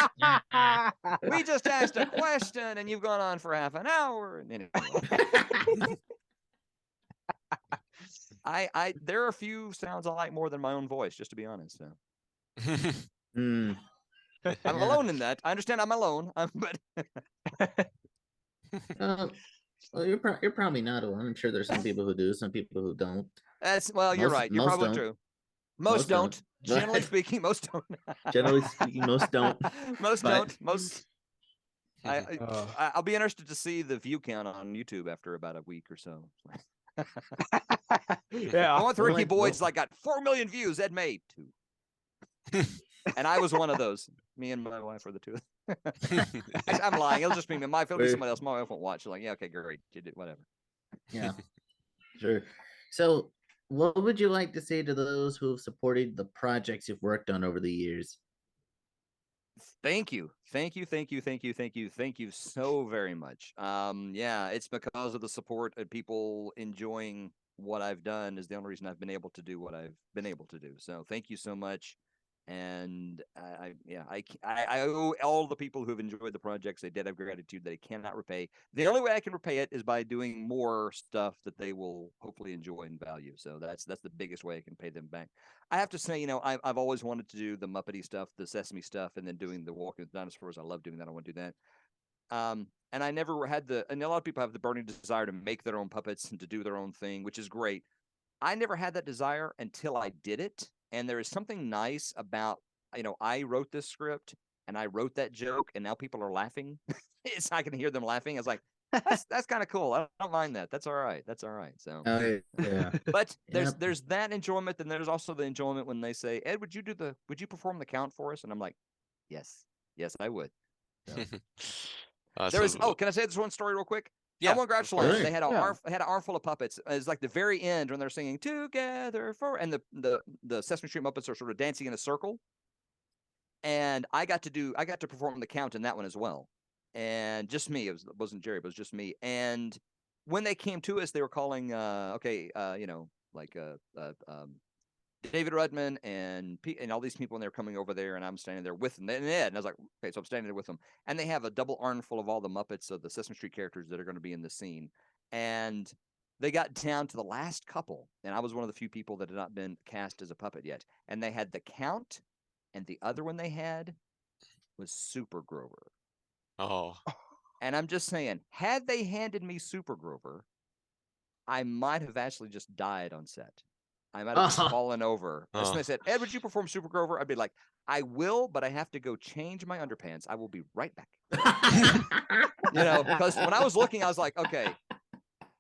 We just asked a question and you've gone on for half an hour. And anyway. There are a few sounds I like more than my own voice, just to be honest. So Mm, I'm Yeah. alone in that. I understand I'm alone, but well, you're probably not alone. I'm sure there's some people who do, some people who don't. you're Most- right. You're most probably don't. true. Most Most don't. don't. Generally But- speaking, most don't. Generally speaking, most don't. Most But- don't. Most. I'll be interested to see the view count on YouTube after about a week or so. Yeah. I went through Ricky Well, Boyd's, like, got 4 million views. Ed made 2. And I was one of those. Me and my wife were the 2. I'm lying. It'll just be me. It'll be somebody else. My wife won't watch. Like, yeah, okay, great. You did whatever. Yeah, sure. So, what would you like to say to those who have supported the projects you've worked on over the years? Thank you. Thank you. Thank you. Thank you. Thank you. Thank you so very much. Yeah, it's because of the support and people enjoying what I've done is the only reason I've been able to do what I've been able to do. So thank you so much. And I owe all the people who have enjoyed the projects a debt of gratitude that I cannot repay. The only way I can repay it is by doing more stuff that they will hopefully enjoy and value. So that's the biggest way I can pay them back. I have to say, I've always wanted to do the Muppety stuff, the Sesame stuff, and then doing the Walking with Dinosaurs. I love doing that. I want to do that. And I never had and a lot of people have the burning desire to make their own puppets and to do their own thing, which is great. I never had that desire until I did it. And there is something nice about, I wrote this script and I wrote that joke and now people are laughing. I can hear them laughing. I was like, that's kind of cool. I don't mind that. That's all right. That's all right. So, Yeah. but Yep. there's that enjoyment. And there's also the enjoyment when they say, Ed, would you perform the count for us? And I'm like, yes, I would. So. There was, Awesome. can I say this one story real quick? Yeah, Elmo and of Grouchland. course. They had Yeah. had an armful of puppets. It's like the very end when they're singing "Together for," and the Sesame Street Muppets are sort of dancing in a circle. And I got to perform the count in that one as well, and just me. It wasn't Jerry, but it was just me. And when they came to us, they were calling, David Rudman and all these people, and they're coming over there, and I'm standing there with them. And Ed, and I was like, okay, so I'm standing there with them, and they have a double armful of all the Muppets of the Sesame Street characters that are going to be in the scene, and they got down to the last couple, and I was one of the few people that had not been cast as a puppet yet, and they had the count, and the other one they had was Super Grover, Oh, and I'm just saying, had they handed me Super Grover, I might have actually just died on set. I might have just fallen over. As soon as they said, Ed, would you perform Super Grover? I'd be like, I will, but I have to go change my underpants. I will be right back. Because when I was looking, I was like, okay,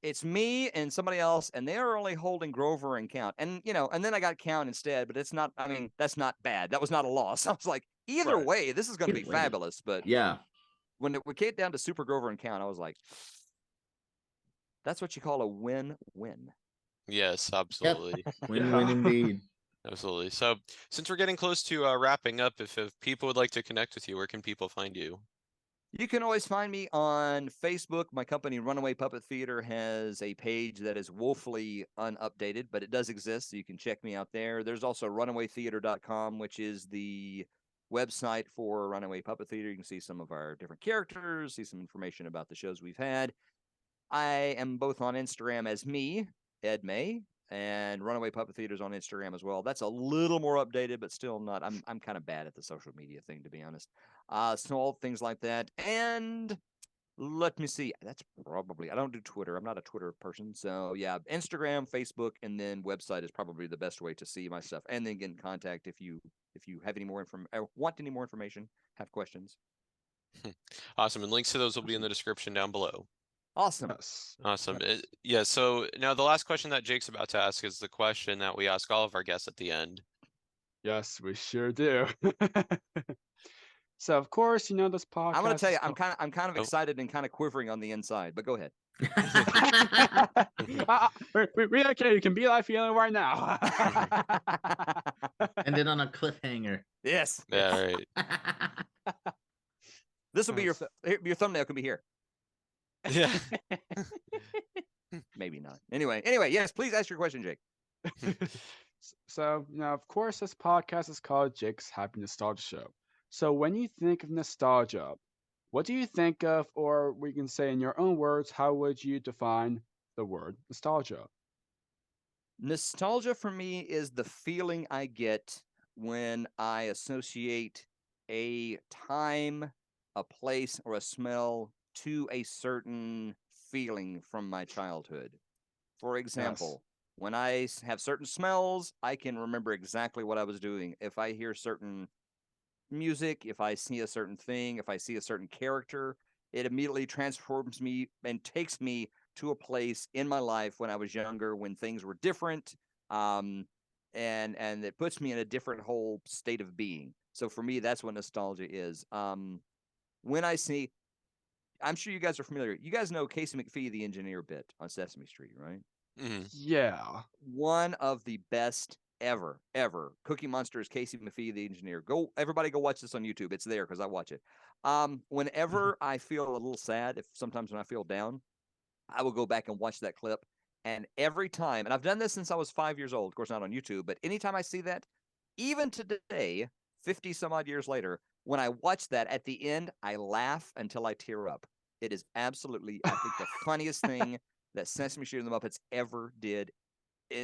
it's me and somebody else, and they're only holding Grover and Count. And, and then I got Count instead, but it's not, that's not bad. That was not a loss. I was like, either way, this is going to be fabulous. But yeah, when it came down to Super Grover and Count, I was like, that's what you call a win-win. yes, absolutely. Win-win indeed. Absolutely. So, since we're getting close to wrapping up, if people would like to connect with you, where can people find you? You can always find me on Facebook. My company, Runaway Puppet Theater, has a page that is woefully unupdated, but it does exist, so you can check me out there. There's also runawaytheater.com, which is the website for Runaway Puppet Theater. You can see some of our different characters, see some information about the shows we've had. I am both on Instagram as me, Ed May, and Runaway Puppet Theater's on Instagram as well. That's a little more updated, but still not. I'm kind of bad at the social media thing, to be honest. So all things like that. And let me see. That's probably, I don't do Twitter. I'm not a Twitter person. So yeah, Instagram, Facebook, and then website is probably the best way to see my stuff. And then get in contact if you have any more want any more information, have questions. Awesome. And links to those will be in the description down below. Awesome. Yes. Awesome. Yes. Yeah, so now the last question that Jake's about to ask is the question that we ask all of our guests at the end. Yes, we sure do. So of course, this podcast. I'm gonna tell you, I'm kind of excited and kind of quivering on the inside, but go ahead. We don't care. You can be like feeling right now. And then on a cliffhanger. Yes. Yeah, right. This will be your thumbnail. Can be here. Yeah. Maybe not. Anyway, yes, please ask your question, Jake. So, of course, this podcast is called Jake's Happy Nostalgia Show. So when you think of nostalgia, what do you think of, or we can say in your own words, how would you define the word nostalgia? Nostalgia for me is the feeling I get when I associate a time, a place, or a smell to a certain feeling from my childhood. For example, when I have certain smells, I can remember exactly what I was doing. If I hear certain music, if I see a certain thing, if I see a certain character, it immediately transforms me and takes me to a place in my life when I was younger, when things were different, and it puts me in a different whole state of being. So for me, that's what nostalgia is. When I see, I'm sure you guys are familiar. You guys know Casey McPhee, the engineer bit on Sesame Street, right? Mm-hmm. Yeah. One of the best ever. Cookie Monster's Casey McPhee, the engineer. Everybody go watch this on YouTube. It's there because I watch it. Whenever I feel a little sad, sometimes when I feel down, I will go back and watch that clip. And every time, and I've done this since I was 5 years old, of course not on YouTube, but anytime I see that, even today, 50 some odd years later, when I watch that at the end, I laugh until I tear up. It is absolutely, I think, the funniest thing that Sesame Street and the Muppets ever did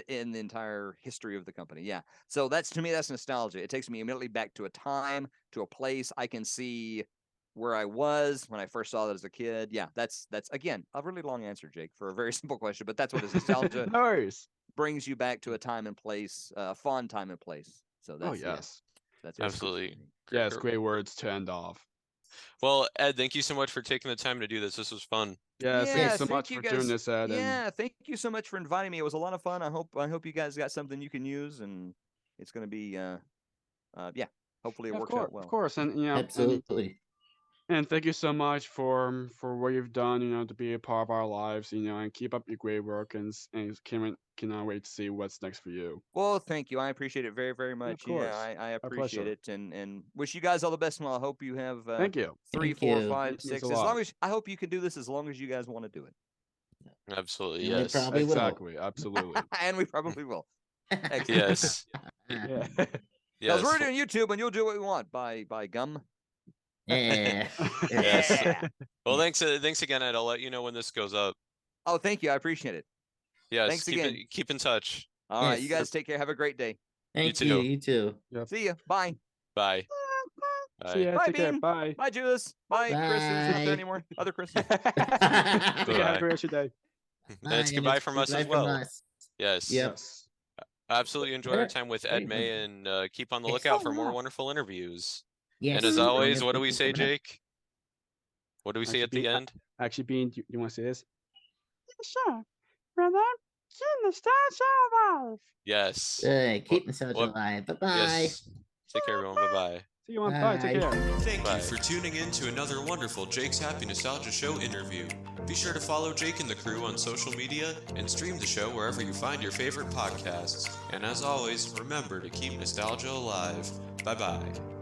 in the entire history of the company. Yeah. So to me, that's nostalgia. It takes me immediately back to a time, to a place. I can see where I was when I first saw that as a kid. Yeah, that's again a really long answer, Jake, for a very simple question, but that's what it is. Nostalgia No worries. brings you back to a time and place, a fond time and place. So that's yes. That's Absolutely. Yes, great words to end off. Well, Ed, thank you so much for taking the time to do this. This was fun. Yes, Yeah, thanks so thank much you for guys. doing this, Ed. Yeah, thank you so much for inviting me. It was a lot of fun. I hope you guys got something you can use, and it's going to be hopefully it works out well. Of course, and Absolutely. And thank you so much for what you've done, to be a part of our lives, and keep up your great work, and cannot wait to see what's next for you. Well, thank you. I appreciate it very, very Of much. course. I Our appreciate pleasure. it, and wish you guys all the best. And I hope you have Thank you. 3, Thank 4, you. 5, Means 6. a As long lot. as I hope you can do this as long as you guys want to do it, Absolutely, And we yes. probably will. Exactly. Absolutely. and we probably will. Excellent. Yes. Yeah. Because Yes. we're doing YouTube, and you'll do what we want. By gum. Yeah. Yes. Yeah. Well, thanks again, Ed. I'll let you know when this goes up. Oh, thank you. I appreciate it. Yes. Thanks again. Keep in touch. All right, you Yes. guys take care. Have a great day. Thank too. you. You too. Yep. See ya. Bye. Bye. See ya. Bye, Take care. Bean. Bye. Bye, Judas. Bye, Chris, who's not Bye. there anymore. Other Chris. Take care. Have a great rest of your day. That's goodbye from us as goodbye from well. us. Yes. Yep. Yes. Absolutely enjoy our time with Ed Very May, and keep on the Yes. lookout for Oh, more yeah. wonderful interviews. Yes. And as we're always, gonna what do keep we it say, coming up. Jake? What do we say Actually, at the Bean, end? Actually, Bean, do you want to say this? Sure. Brother, keep the stars alive. Yes. Keep nostalgia What- alive. Bye-bye. Yes. Take care, everyone. Bye-bye. See you on. Bye. Take Bye. care. Thank Bye. you for tuning in to another wonderful Jake's Happy Nostalgia Show interview. Be sure to follow Jake and the crew on social media and stream the show wherever you find your favorite podcasts. And as always, remember to keep nostalgia alive. Bye-bye.